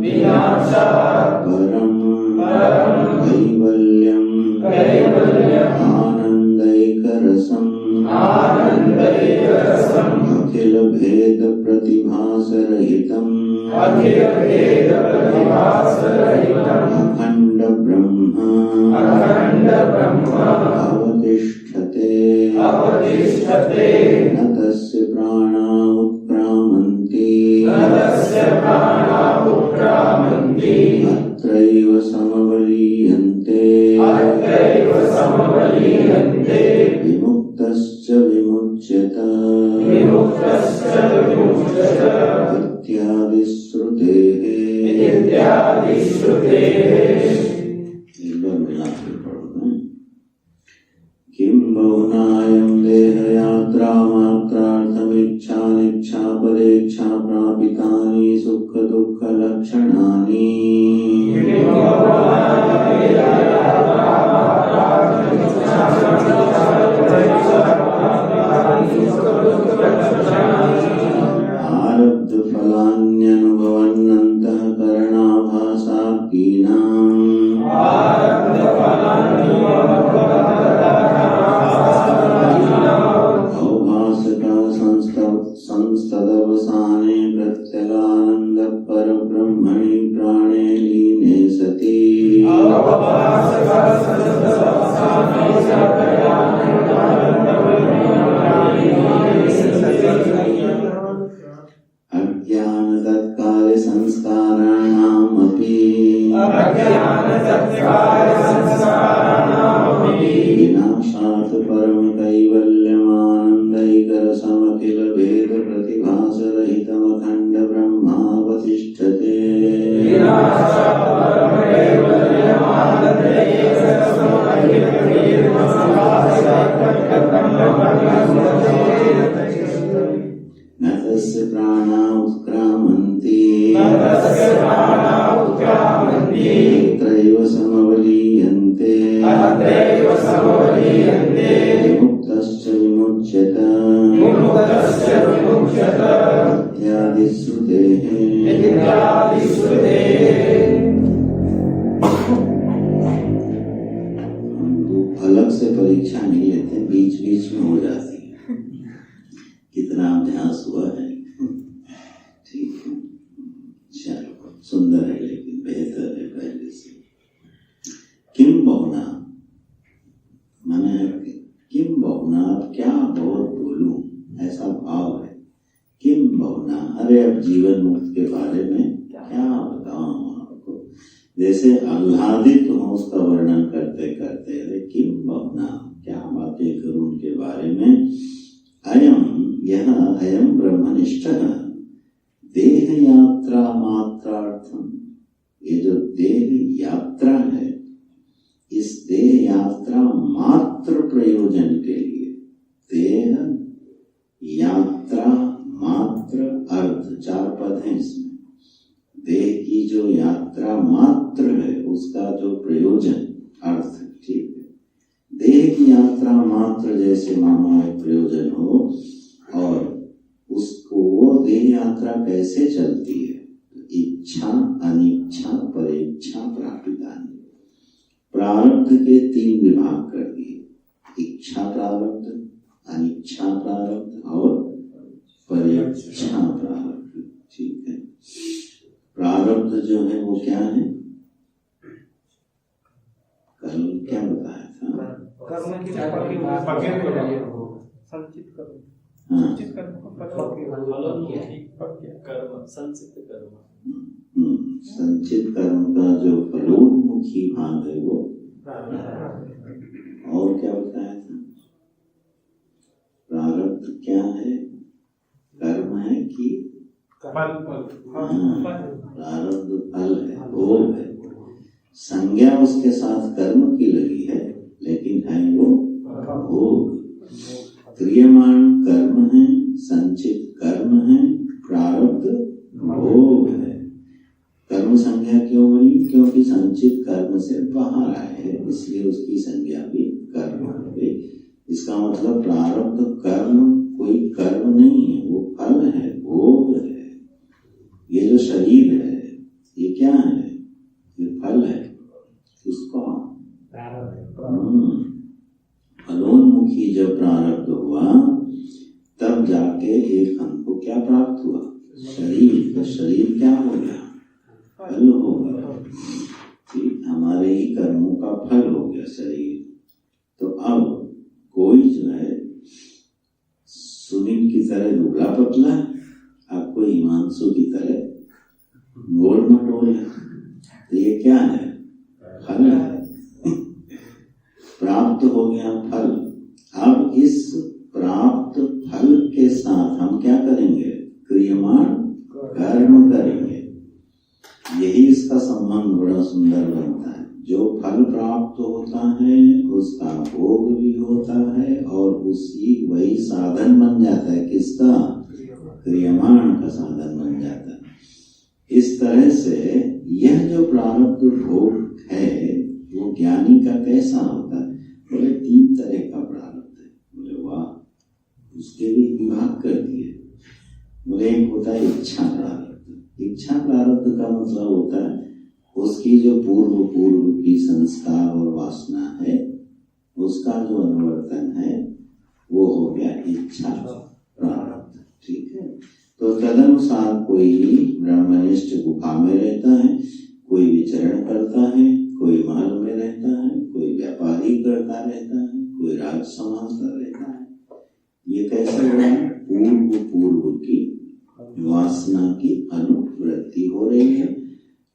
विनाशात् परं कैवल्यम् आनन्दैकरसम् अखिल भेद प्रतिभासरहितम् अखण्ड ब्रह्म अवतिष्ठते न तस्य प्राणा उत्क्रामन्ति अत्रैव समवलीयन्ते विमुक्तश्च विमुच्यत इत्यादि श्रुतेः। एक बार मिला के पढ़ो। किं बहुनायं देह यात्रा मात्रार्थमिच्छानिच्छा परेच्छा प्रापितानि सुख दुःख लक्षणानि आरब्ध फलान्यनुभवन् अंतःकरणाभासाकीनाम् संस्तदवसाने प्रत्यगानंद परब्रह्मणि प्राणे लीने सति अज्ञान तत्काले संस्काराणामपि विनाशात् परम कैवल्यमानन्दैकरसमखिल भेद प्रतिभासरहितमखण्ड ब्रह्मावतिष्ठते प्राणा उत्क्रामन्ति तत्रैव समवलीयन्ते मुक्तश्च विमुच्यत इत्यादि श्रुतेः। अलग से परीक्षा नहीं लेते, बीच बीच में हो जाती है। कितना अभ्यास हुआ है? ठीक है, चलो सुंदर है, लेकिन बेहतर है पहले से। किम बहुना माने किम बहुना, अब क्या बहुत बोलूं, ऐसा भाव है। किम बहुना, अरे अब जीवन मुक्त के बारे में क्या बताऊं आपको। जैसे आह्लादित हो उसका वर्णन करते करते, अरे किम बहुना, क्या बातें करूं उनके बारे में। अयम ब्रह्मनिष्ठ देह यात्रा मात्रार्थम, ये जो देह यात्रा है, इस देह यात्रा मात्र प्रयोजन के लिए, देह यात्रा मात्र अर्थ, 4 पद हैं इसमें। देह की जो यात्रा मात्र है उसका जो प्रयोजन अर्थ, ठीक है। देह की यात्रा मात्र जैसे मानो एक प्रयोजन हो, और उसको वो देह यात्रा कैसे चलती है? इच्छा, अनिच्छा, परेच्छा, प्रापितानि। प्रारब्ध के 3 विभाग कर दिए, इच्छा प्रारब्ध, अनिच्छा प्रारब्ध और परेच्छा प्रारब्ध, ठीक है। प्रारब्ध जो है वो क्या है? कल क्या बताया था? कर्म की संचित कर्म, संचित कर्म का जो फलोन्मुखी भाग है वो। और क्या बताया था? प्रारब्ध क्या है? कर्म है कि प्रारब्ध फल है, भोग है। संज्ञा उसके साथ कर्म की लगी है, लेकिन है वो भोग। क्रियमाण कर्म है, संचित कर्म है, प्रारब्ध भोग है। कर्म संज्ञा क्यों बनी? क्योंकि संचित कर्म से बाहर आए हैं, इसलिए उसकी संज्ञा भी कर्म हो गई। इसका मतलब प्रारब्ध कर्म कोई कर्म नहीं है, वो फल है, भोग है। ये जो शरीर है ये क्या है? ये फल है, उसका फलोन्मुखी जब प्रारब्ध हुआ तब जाके एक हमको क्या प्राप्त हुआ? शरीर। तो शरीर क्या हो गया? फल हो गया, ठीक, हमारे ही कर्मों का फल हो गया शरीर। तो अब कोई जो है सुनील की तरह दुबला पतला, आपको हिमांशु की तरह गोल मटोल है, तो ये क्या है? फल है। प्राप्त हो गया फल। अब इस प्राप्त फल के साथ हम क्या करेंगे? क्रियमाण कर्म करेंगे। यही इसका संबंध बड़ा सुंदर बनता है। जो फल प्राप्त होता है उसका भोग भी होता है, और उसी वही साधन बन जाता है। किसका? क्रियमाण का साधन बन जाता है। इस तरह से यह जो प्रारब्ध भोग है वो ज्ञानी का कैसा होता है? बोले 3 तरह का प्रारब्ध है। बोले वाह, उसके भी विभाग कर दिए। बोले एक होता है इच्छा प्रारब्ध। इच्छा प्रारब्ध का मतलब होता है उसकी जो पूर्व की संस्कार और वासना है उसका जो अनुवर्तन है वो हो गया इच्छा प्रारब्ध, ठीक है। तो तदनुसार कोई ब्रह्मनिष्ठ गुफा में रहता है, कोई विचरण करता है, कोई महल में रहता है, कोई व्यापारी करता रहता है, कोई राज संभालता रहता है। ये कैसे हो रहा है? पूर्व की वासना की अनुवृत्ति हो रही है,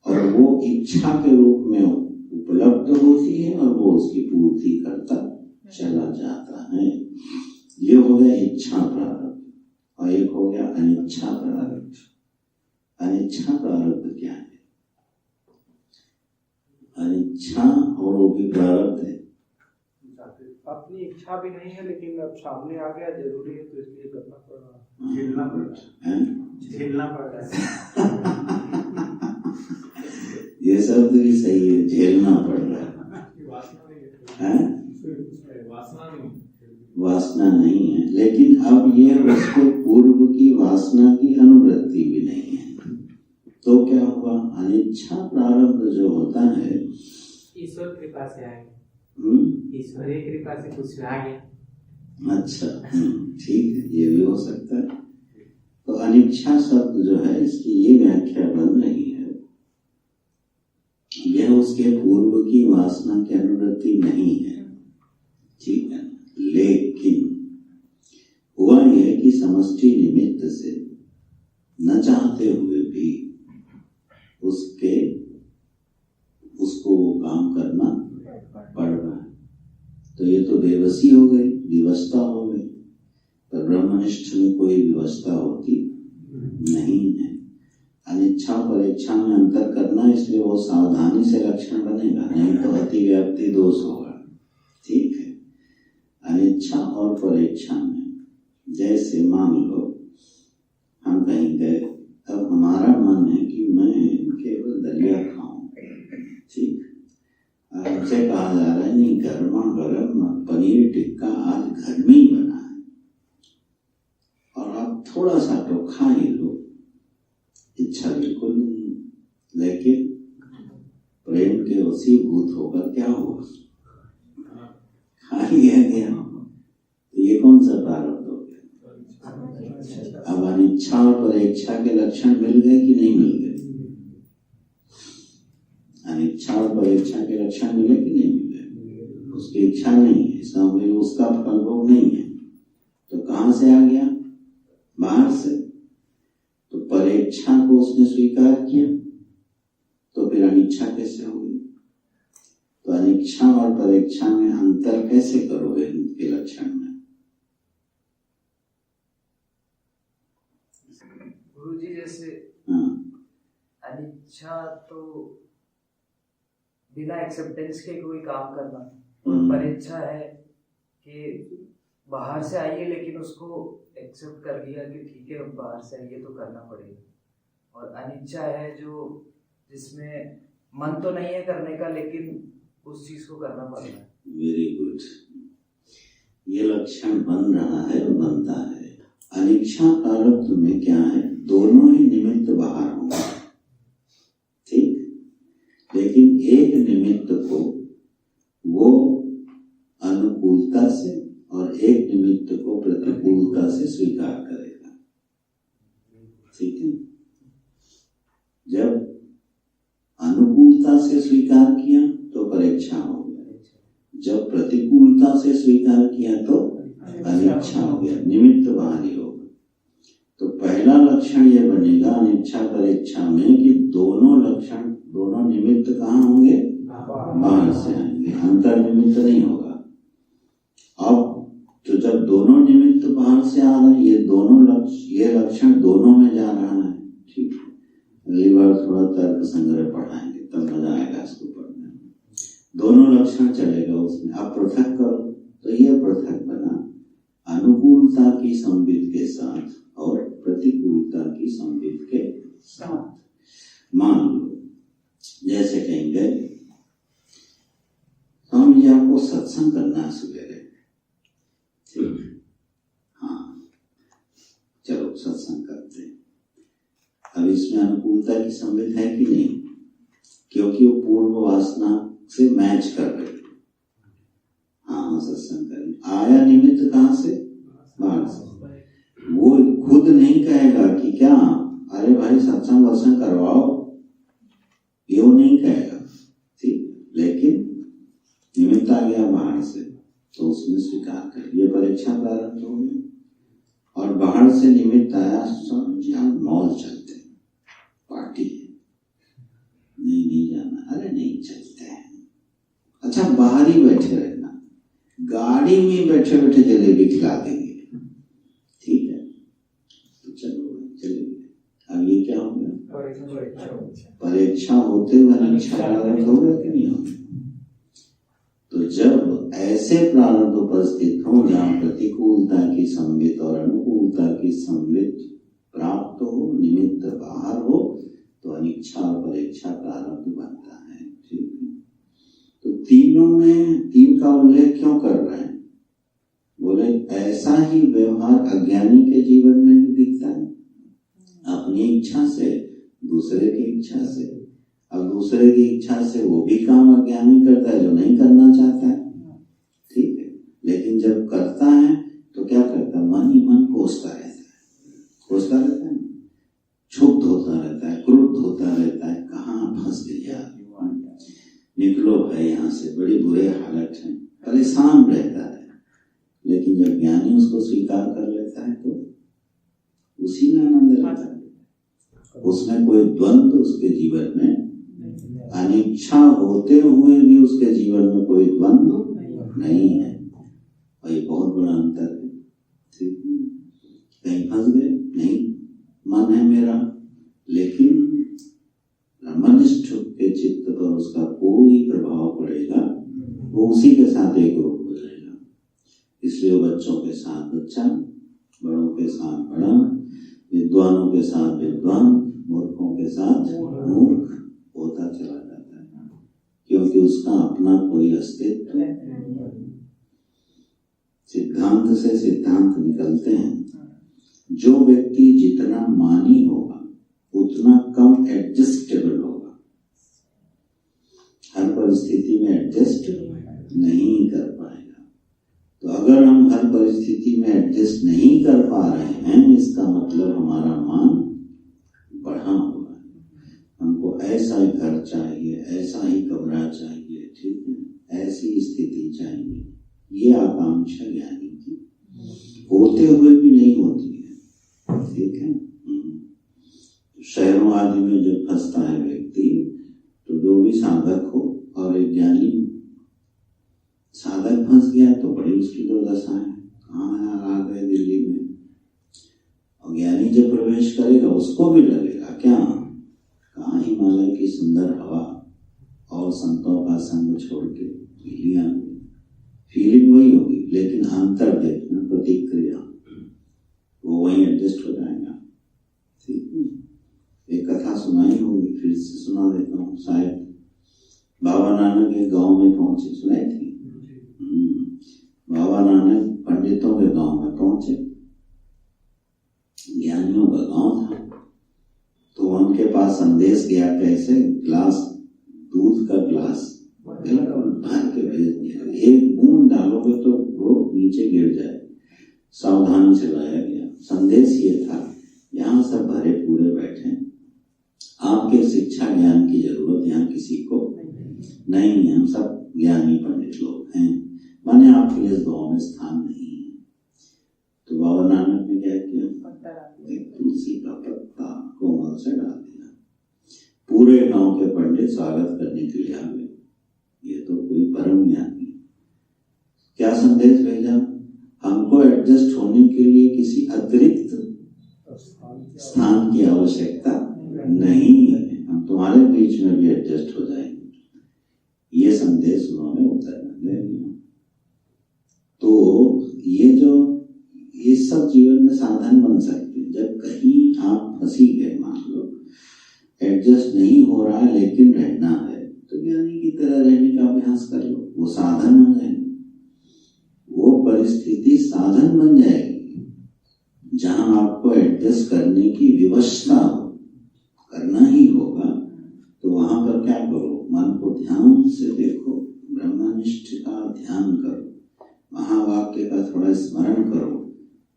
और वो इच्छा के रूप में उपलब्ध होती है, और वो उसकी पूर्ति करता चला जाता है। ये हो गया इच्छा प्रारब्ध। और एक हो गया अनिच्छा प्रारब्ध। अनिच्छा प्रारब्ध क्या है? अनिच्छा और वो भी प्रारब्ध है। अपनी इच्छा भी नहीं है, लेकिन अब सामने आ गया जरूरी है तो इसलिए करना पड़ रहा है। झेलना पड़ रहा है, झेलना पड़ रहा ये शब्द भी सही है, झेलना पड़ रहा है। वासना नहीं है, लेकिन अब ये उसको पूर्व की वासना की अनुवृत्ति भी नहीं है, तो क्या हुआ? अनिच्छा प्रारब्ध जो होता है ईश्वर कृपा से आएगा, ईश्वरीय कृपा से कुछ आ गया। अच्छा, ठीक है, ये भी हो सकता है। तो अनिच्छा शब्द जो है इसकी ये व्याख्या बन रही है, यह उसके पूर्व की वासना की अनुवृत्ति नहीं है, ठीक है। लेकिन हुआ यह कि समष्टि निमित्त से न चाहते हुए भी उसको वो काम करना पड़ रहा है। तो ये तो बेबसी हो गई, विवशता हो गई। पर ब्रह्मनिष्ठ में कोई विवशता होती नहीं है। अनिच्छा और इच्छा में अंतर करना, इसलिए वो सावधानी से लक्षण बनेगा, नहीं तो अति व्याप्ति दोष होगा, ठीक है। अनिच्छा और परेच्छा में, जैसे मान लो हम कहीं गए, अब हमारा मन है कि मैं केवल दलिया खाऊं, ठीक। हमसे कहा जा रहा है नहीं, गर्मा गर्म पनीर टिक्का आज घर में ही बना है और आप थोड़ा सा तो खा ही लो। इच्छा बिल्कुल नहीं, लेकिन प्रेम के वशीभूत होकर क्या हुआ? खा लिया गया। तो ये कौन सा प्रारब्ध हो गया? अब अनिच्छा और परेच्छा के लक्षण मिल गए कि नहीं मिल गए? अनिच्छा और परेच्छा के लक्षण मिले कि नहीं मिले? उसकी इच्छा नहीं है, इसका मतलब उसका फलभोग नहीं है। तो कहां से आ गया? बाहर से। तो परेच्छा को उसने स्वीकार किया, तो फिर अनिच्छा कैसे होगी? तो अनिच्छा और परेच्छा में अंतर कैसे करोगे इनके लक्षण में? गुरुजी जैसे अनिच्छा तो बिना एक्सेप्टेंस के कोई काम करना, और परेच्छा है कि बाहर से आइए लेकिन उसको एक्सेप्ट कर लिया कि ठीक है बाहर से आइए तो करना पड़ेगा। और अनिच्छा है जो जिसमें मन तो नहीं है करने का लेकिन उस चीज को करना पड़ रहा है। वेरी गुड, ये लक्षण बन रहा है और बनता है। अनिच्छा प्रारब्ध में क्या है? दोनों ही निमित्त बाहर होंगे, ठीक। लेकिन एक निमित्त को वो अनुकूलता से और एक निमित्त को प्रतिकूलता से स्वीकार करेगा, ठीक है। जब अनुकूलता से स्वीकार किया तो परेच्छा हो गया, जब प्रतिकूलता से स्वीकार किया तो अनिच्छा हो गया, निमित्त बाहरी होगा। तो पहला लक्षण ये बनेगा अनिच्छा परेच्छा में कि दोनों लक्षण, दोनों निमित्त कहाँ होंगे? बाहर से आएंगे, अंतर निमित्त नहीं होगा। अब तो जब दोनों निमित्त बाहर से आ रहे हैं, ये लक्षण दोनों में जा रहा है, ठीक है। अगली बार थोड़ा तर्क संग्रह पढ़ाएंगे, तब मजा आएगा इसको पढ़ने में। दोनों लक्षण चलेगा उसमें। अब पृथक करो तो ये पृथक बना अनुकूलता की संवित के साथ और प्रतिकूलता की संवित के साथ। मान लो जैसे कहेंगे स्वामी जी आपको सत्संग करना है सवेरे, ठीक, हाँ चलो सत्संग करते हैं। अब इसमें अनुकूलता की संवित है कि नहीं? क्योंकि वो पूर्व वासना से मैच कर रहे हैं। हाँ सत्संग करें। आया निमित्त कहाँ से? बाहर से। वो खुद नहीं कहेगा कि क्या अरे भाई सत्संग वत्संग करवाओ, ये वो नहीं कहेगा, ठीक। लेकिन निमित्त आ गया बाहर से तो उसने स्वीकार कर लिया, परीक्षा प्रारंभ हो गई। और बाहर से निमित्त आया, स्वामी आप मॉल चलते हैं, पार्टी है, नहीं जाना, अरे नहीं चलते हैं। अच्छा बाहर ही बैठे रहना, गाड़ी में बैठे बैठे जलेबी खिला देंगे, ठीक है, तो चलो चलेंगे। अब ये क्या हो गया? परीक्षा होते हुए अनिच्छा प्रारब्ध हो गया कि नहीं हो गया? तो जब ऐसे प्रारब्ध उपस्थित हों जहाँ प्रतिकूलता की संवित और अनुकूलता की संवित प्राप्त हो, निमित्त बाहर हो, तो अनिच्छा और परेच्छा प्रारब्ध बनता है। ठीक है, तो तीनों में तीन का उल्लेख क्यों कर रहे हैं? बोले ऐसा ही व्यवहार अज्ञानी के जीवन में भी दिखता है, अपनी इच्छा से, दूसरे की इच्छा से। अब दूसरे की इच्छा से वो भी काम अज्ञानी करता है जो नहीं करना चाहता है। ठीक है, लेकिन जब करता है तो क्या करता है? मन ही मन कोसता रहता है, क्षुब्ध होता रहता है, क्रुद्ध होता रहता है, कहाँ फंस गया, निकलो भाई यहाँ से, बड़ी बुरे हालत है, परेशान रहता है। लेकिन जब ज्ञानी उसको स्वीकार कर लेता है तो उसी में आनंद रहता है, उसमें कोई द्वंद्व उसके जीवन में, अनिच्छा होते हुए भी उसके जीवन में कोई द्वंद्व नहीं है। और ये बहुत बड़ा अंतर है। ठीक है, कहीं फंस गए, नहीं मन है मेरा, लेकिन ब्रह्मनिष्ठ के चित्त पर उसका कोई प्रभाव पड़ेगा, वो उसी के साथ एक रूप हो जाएगा। इसलिए वो बच्चों के साथ बच्चा, बड़ों के साथ बड़ा, विद्वानों के साथ विद्वान, मूर्खों के साथ मूर्ख होता चला जाता है, क्योंकि उसका अपना कोई अस्तित्व नहीं। सिद्धांत से सिद्धांत निकलते हैं। जो व्यक्ति जितना मानी होगा उतना कम एडजस्टेबल होगा, हर परिस्थिति में एडजस्ट नहीं कर पाएगा। तो अगर हम हर परिस्थिति में एडजस्ट नहीं कर पा रहे हैं, इसका मतलब हमारा मान बढ़ा हुआ है। हमको ऐसा घर चाहिए, ऐसा ही कमरा चाहिए, ठीक है, ऐसी स्थिति चाहिए, ये आकांक्षा ज्ञानी की होते हुए भी नहीं होती है। ठीक है, शहरों आदि में जब फंसता है व्यक्ति, तो जो भी साधक हो और एक ज्ञानी साधक फंस गया तो बड़ी उसकी दुर्दशा है। कहाँ आ गए दिल्ली में, और ज्ञानी जब प्रवेश करेगा उसको भी लगेगा क्या, कहाँ हिमालय की सुंदर हवा और संतों का संग छोड़ के दिल्ली आ गए। फीलिंग वही होगी, लेकिन अंतर देखना, प्रतिक्रिया वो वहीं एडजस्ट हो जाएगा। ठीक है, एक कथा सुनाई होगी, फिर से सुना देता हूँ। शायद बाबा नानक एक गांव में पहुंचे, सुनाई थी। बाबा नानक पंडितों के गांव में पहुंचे, ज्ञानियों का गांव था। तो उनके पास संदेश गया, कैसे ग्लास दूध का ग्लास बिल्कुल भर के भेज दिया, एक बूंद डालोगे तो वो नीचे गिर जाए, सावधानी से लाया गया। संदेश ये था, यहाँ सब भरे पूरे बैठे, आपके शिक्षा ज्ञान की जरूरत यहाँ किसी को नहीं है, हम सब ज्ञानी पंडित लोग हैं, माने आपके लिए इस गाँव में स्थान नहीं है। तो बाबा नानक ने क्या किया, एक तुलसी का पत्ता कोमल से डाल दिया। पूरे गांव के पंडित स्वागत करने के लिए आ गए। ये तो कोई परम ज्ञानी। क्या संदेश भेजा, हमको एडजस्ट होने के लिए किसी अतिरिक्त स्थान की आवश्यकता नहीं है, हम तुम्हारे बीच में भी एडजस्ट हो जाएंगे। ये संदेश उन्होंने उत्तर में दे दिया। तो ये सब जीवन में साधन बन सकते हैं। जब कहीं आप फंसी गए, मान लो एडजस्ट नहीं हो रहा है लेकिन रहना है, तो ज्ञानी की तरह रहने का अभ्यास कर लो, वो साधन हो जाएगी, वो परिस्थिति साधन बन जाएगी। जहां आपको एडजस्ट करने की विवशता हो, करना ही होगा, तो वहां पर क्या करो, मन को ध्यान से देखो, ब्रह्मनिष्ठ का ध्यान करो, महावाक्य का थोड़ा स्मरण करो,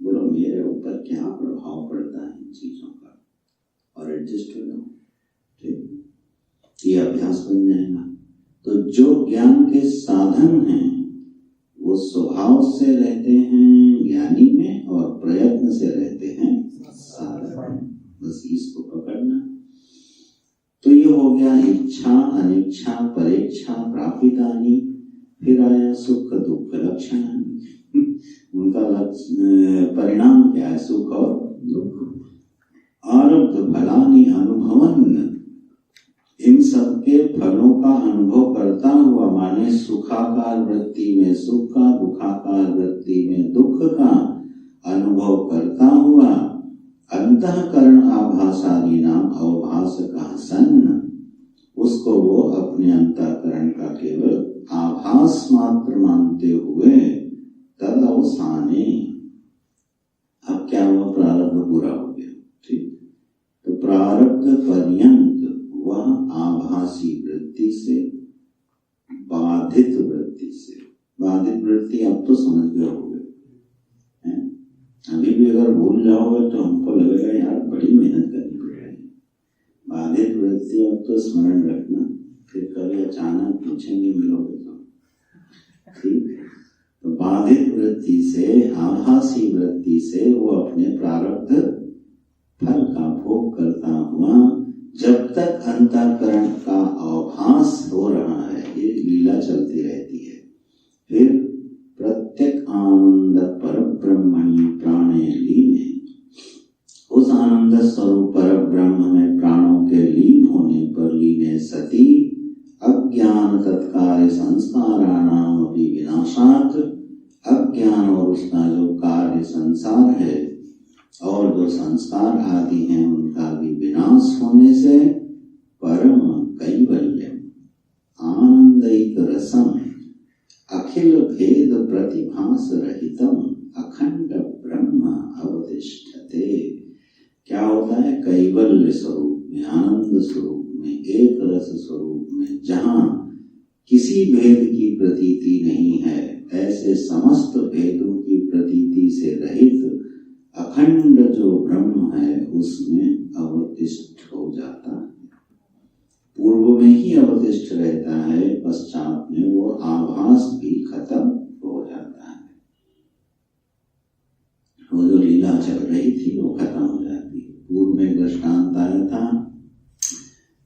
बोलो मेरे ऊपर क्या प्रभाव पड़ता है इन चीजों का, और एडजस्ट हो जाओ। ठीक, ये अभ्यास बन जाएगा। तो जो ज्ञान के साधन हैं वो स्वभाव से रहते हैं ज्ञानी में, और प्रयत्न से रहते हैं साधन। बस इसको पकड़ना। तो ये हो गया इच्छा, अनिच्छा, परेच्छा, प्रापितानि। फिर आया सुख दुख लक्षण। उनका परिणाम क्या है, सुख और दुख। आरब्ध फलानि अनुभवन, इन सबके फलों का अनुभव करता हुआ, माने सुखाकार वृत्ति में सुख का, दुखाकार वृत्ति में दुख का अनुभव करता हुआ अंतःकरण आभासादि नाम अवभास का सन्न, उसको वो अपने अंतःकरण का केवल आभास मात्र मानते हुए तद अवसाने, अब क्या हुआ, प्रारब्ध पूरा हो गया, ठीक। तो प्रारब्ध पर्यंत वह आभासी वृत्ति से, बाधित वृत्ति से, बाधित वृत्ति अब तो समझ गए होगे, अभी भी अगर भूल जाओगे तो हमको लगेगा यार बड़ी मेहनत करनी पड़ेगी। बाधित वृत्ति अब तो स्मरण रखना, फिर कभी अचानक पूछेंगे मिलोगे तो, ठीक। तो बाधित वृत्ति से, आभासी वृत्ति से वो अपने प्रारब्ध फल का भोग करता हुआ, जब तक अंतःकरण का आभास हो रहा है, ये लीला चलती रहती है। फिर प्रत्यक आनंद पर ब्रह्मणि प्राणे लीने, उस आनंद स्वरूप पर ब्रह्म में प्राणों के लीन होने पर, लीने सती अज्ञान तत्कार्य संस्काराणाम अपि विनाशात्, अज्ञान और उसका जो कार्य संसार है और जो संस्कार आदि हैं उनका भी विनाश होने से, परम कैवल्यम आनंदैक रसम अखिल भेद प्रतिभास रहितम अखंड ब्रह्म अवतिष्ठते। क्या होता है, कैवल्य स्वरूप में, आनंद स्वरूप में, एक रस स्वरूप में, जहाँ किसी भेद की प्रतीति नहीं है, ऐसे समस्त भेदों की प्रतीति से रहित अखंड जो ब्रह्म है उसमें अवतिष्ठ हो जाता है। पूर्व में ही अवतिष्ठ रहता है, पश्चात में वो आभास भी खत्म हो जाता है। वो जो लीला चल रही थी वो खत्म हो जाती है। पूर्व में दृष्टांत आया था,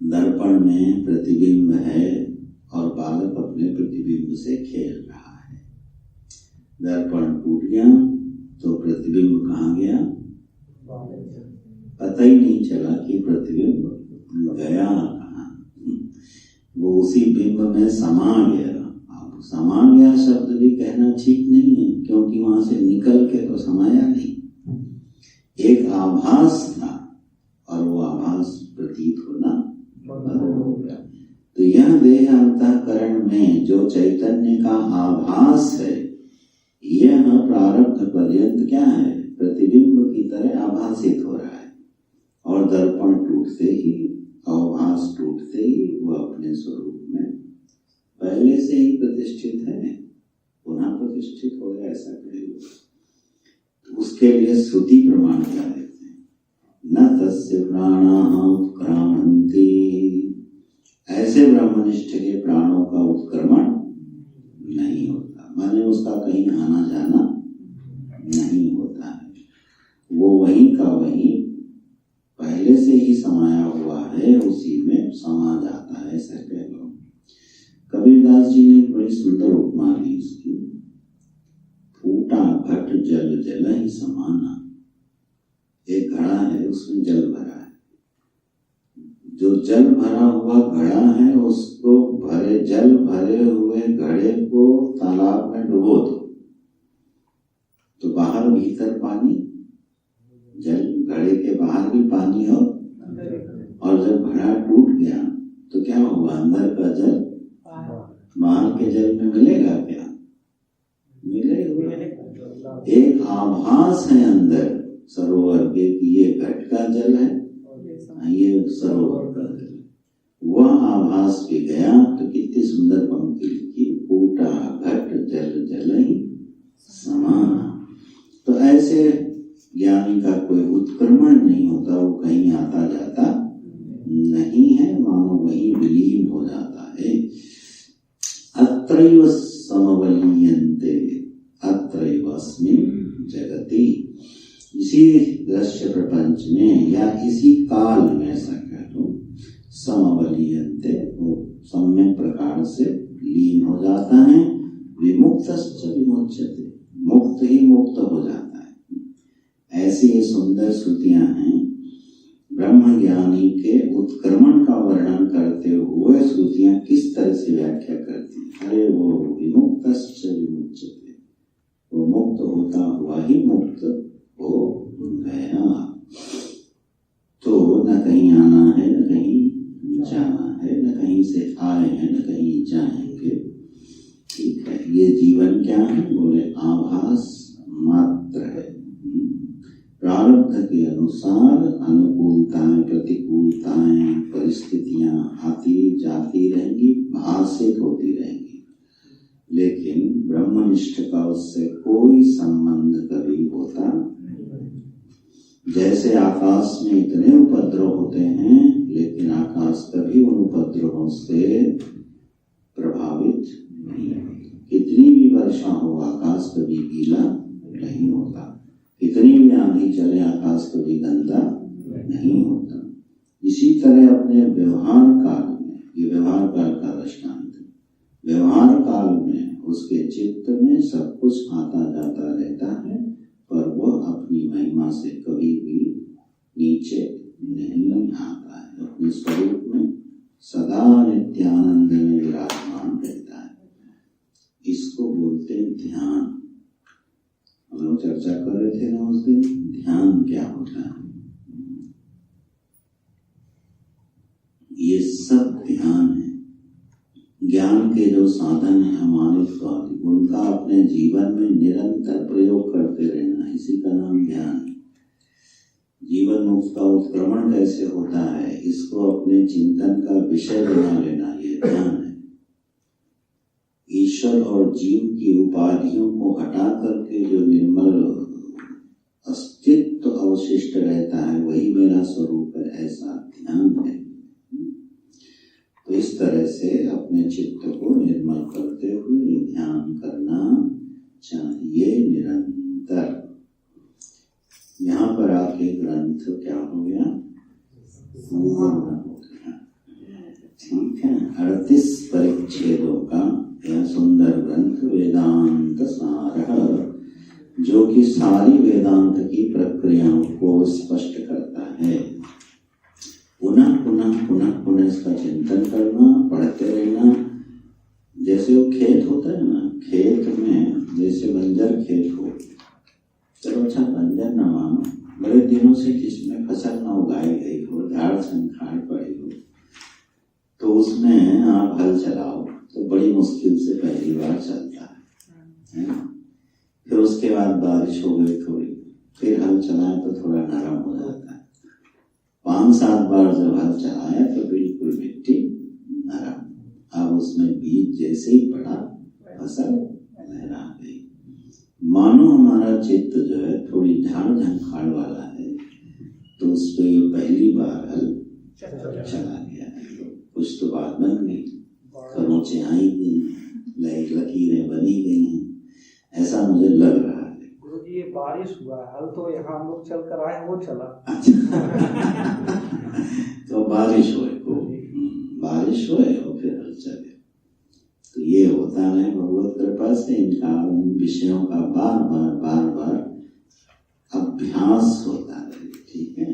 दर्पण में प्रतिबिंब है और बालक अपने प्रतिबिंब से खेल रहा है। दर्पण टूट गया तो प्रतिबिंब कहाँ गया, पता ही नहीं चला कि प्रतिबिंब गया कहाँ, वो उसी बिंब में समा गया। अब समा गया शब्द भी कहना ठीक नहीं है, क्योंकि वहां से निकल के तो समाया नहीं, एक आभास था और वो आभास प्रतीत होना बंद हो गया। तो यह देह अंतःकरण में जो चैतन्य का आभास है, यह प्रारब्ध पर्यंत क्या है, प्रतिबिंब की तरह आभासित हो रहा है, और दर्पण टूटते ही, आभास टूटते ही वो अपने स्वरूप में पहले से ही प्रतिष्ठित है, पुनः प्रतिष्ठित हो गया, ऐसा कहेगा। तो उसके लिए श्रुति प्रमाण क्या देते हैं, न तस्य प्राणाः उत्क्रामन्ति, ऐसे ब्रह्मनिष्ठ के प्राणों का उत्क्रमण नहीं होता, माने उसका कहीं आना जाना नहीं होता है, वो वहीं का वहीं पहले से ही समाया हुआ है, उसी में समा जाता है, ऐसा कह लो। कबीरदास जी ने बड़ी सुंदर उपमा दी इसकी, फूटा घट जल जल ही समाना। एक घड़ा है, उसमें जल भरा है, जो जल भरा हुआ घड़ा है उसको जल भरे हुए घड़े को तालाब में डुबो दो तो बाहर भीतर पानी, जल घड़े के बाहर भी पानी हो, और जब घड़ा टूट गया तो क्या हुआ, अंदर का जल बाहर के जल में मिलेगा क्या, मिलेगा। एक आभास है अंदर सरोवर के कि ये घट का जल है, ये सरोवर का जल, वह आभास भी गया। तो कितनी सुंदर पंक्ति लिखी, फूटा घट जल जल ही समाना। तो ऐसे ज्ञानी का कोई उत्क्रमण नहीं होता, वो कहीं आता जाता नहीं है, मानो वही विलीन हो जाता है। अत्रैव समवलीयन्ते अत्रैव अस्मिन् जगति, इसी दृश्य प्रपंच में या इसी काल में, ऐसा कह लो, समवलीयन्ते, वो सम्यक प्रकार से लीन हो जाता है। विमुक्तश्च विमुच्यते, मुक्त ही मुक्त हो जाता है। ऐसी ये सुंदर श्रुतियां हैं। ब्रह्म ब्रह्म ज्ञानी के उत्क्रमण का वर्णन करते हुए श्रुतियां किस तरह से व्याख्या करती हैं। अरे वो विमुक्तश्च विमुच्यते, वो मुक्त होता हुआ ही मुक्त हो गया। तो न कहीं आना है न कहीं जाना है, न कहीं से आए हैं न कहीं जाएंगे। ठीक है, ये जीवन क्या है? बोले आभास मात्र है। प्रारब्ध के अनुसार अनुकूलताएं प्रतिकूलताएं परिस्थितियां आती जाती रहेंगी, भाषिक होती रहेंगी, लेकिन ब्रह्मनिष्ठ का उससे कोई संबंध कभी होता नहीं। जैसे आकाश में इतने उपद्रव होते हैं, लेकिन आकाश कभी उन उपद्रवों से प्रभावित नहीं होता। कितनी भी वर्षा हो, आकाश कभी गीला नहीं होता। कितनी भी आंधी चले, आकाश कभी गंदा नहीं होता। इसी तरह अपने व्यवहार काल में, ये व्यवहार काल का दृष्टांत है, व्यवहार काल में उसके चित्त में सब कुछ आता जाता रहता है, पर वह अपनी महिमा से कभी भी नीचे नहीं आता है। अपने स्वरूप में सदा नित्यानंद में विराजमान रहता है। इसको बोलते हैं ध्यान। हम लोग चर्चा कर रहे थे ना उस दिन, ध्यान क्या होता है। ये सब ध्यान है। ज्ञान के जो साधन है अमानित वाले, उनका अपने जीवन में निरंतर प्रयोग करते रहना, इसी का नाम ध्यान है। जीवन मुक्त का उत्क्रमण कैसे होता है, इसको अपने चिंतन का विषय बना लेना, ये ध्यान है। ईश्वर और जीव की उपाधियों को हटा करके जो निर्मल अस्तित्व अवशिष्ट रहता है, वही मेरा स्वरूप है, ऐसा ध्यान है। तो इस तरह से अपने चित्त को निर्मल करते हुए ध्यान करना चाहिए निरंतर। यहाँ पर आके ग्रंथ क्या हो गया? पूर्ण हो गया। ठीक है, 38 परिच्छेदों का यह सुंदर ग्रंथ वेदांत सार, जो कि सारी वेदांत की प्रक्रियाओं को स्पष्ट करता है। पुनः पुनः पुनः पुनः इसका चिंतन करना, पढ़ते रहना। जैसे वो खेत होता है ना, खेत में जैसे बंजर खेत हो, चलो अच्छा बंजर न मानो, बड़े दिनों से जिसमें फसल न उगाई गई हो, झाड़ झंखाड़ पड़ी हो, तो उसमें आप हल चलाओ तो बड़ी मुश्किल से पहली बार चलता है ना। फिर उसके बाद बारिश हो गई थोड़ी, फिर हल चलाए तो थोड़ा नरम हो जाता है। 5-7 बार जब हल चलाया तो बिल्कुल मिट्टी नरम। अब उसमें बीज जैसे ही पड़ा, फसल लहरा गई। मानो हमारा चित्त जो है थोड़ी झाड़ झंखाड़ वाला है, तो उस पर ये पहली बार हल चला गया है, कुछ तो बात बन गई, खरोंचे आई गई, लकीरें बनी गई हैं, ऐसा मुझे लग रहा है। गुरुजी ये बारिश हुआ, हल तो यहाँ हम लोग चल कर आए, वो चला। तो बारिश होए को, बारिश होए और फिर हल चले। तो ये होता है भगवत कृपा से। इनका इन विषयों का बार बार बार बार अभ्यास होता है। ठीक है,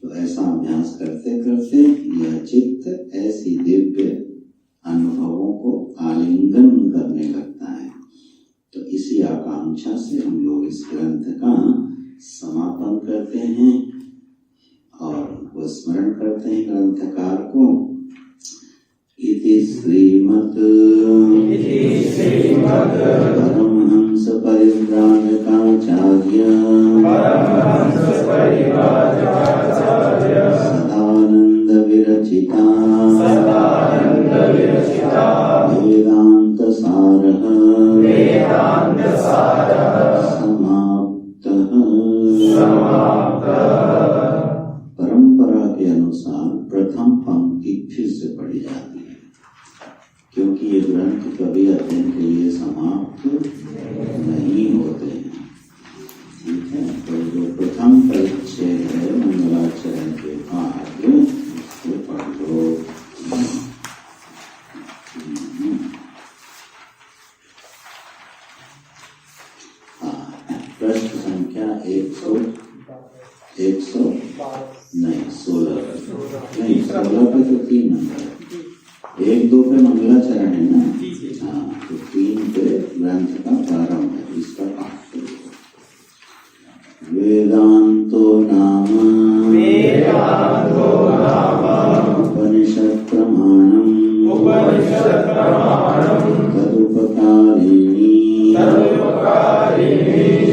तो ऐसा अभ्यास करते करते यह चित्त ऐसी दिव्य अनुभवों को आलिंगन करने लगता है। तो इसी आकांक्षा से हम लोग इस ग्रंथ का समापन करते हैं और वो स्मरण करते हैं ग्रंथकार को। इति श्रीमद् परमहंस परिव्राजकाचार्य सदानंद विरचिता वेदांत सारः समाप्तः। परंपरा के अनुसार प्रथम पंक्ति फिर से पढ़ी जाती है, क्योंकि ये ग्रंथ कभी अध्ययन के लिए समाप्त नहीं होते हैं। ठीक है, तो जो प्रथम परिच्छेद है मंगलाचरण नहीं 16 नहीं 16 पे तो 3 नंबर है, 1 2 पे मंगलाचरण है ना। हाँ, तो 3 पे ग्रंथ का प्रारंभ है, इसका पाठ करो। वेदांतो नाम उपनिषद प्रमाणम् तदुपकारिणी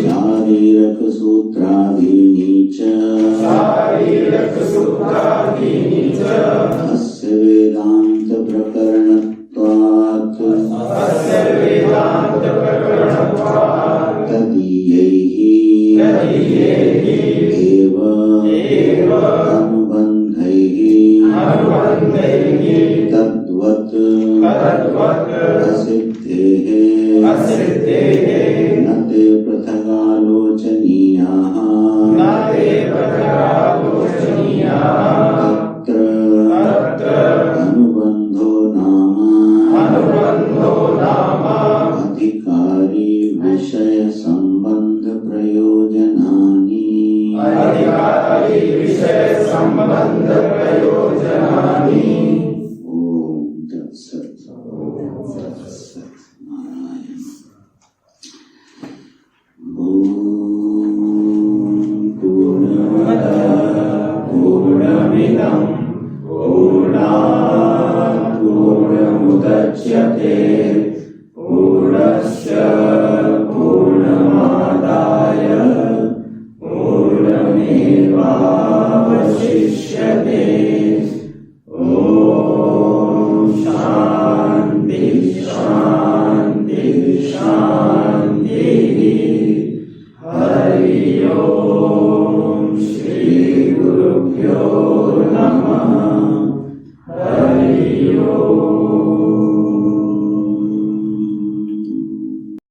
शारीरक सूत्रादीनि च अस्य वेदांत प्रकरणत्वात् तदीयैः एव अनुबन्धैः तद्वत् असिद्धेः न ते पृथगालोचनीयाः तत्र अनुबन्धो नाम अधिकारी विषय संबंध प्रयोजनानि। ओम तत्सत्। नारायण। पूर्णमदः पूर्णमिदं पूर्णात् पूर्णमुदच्यते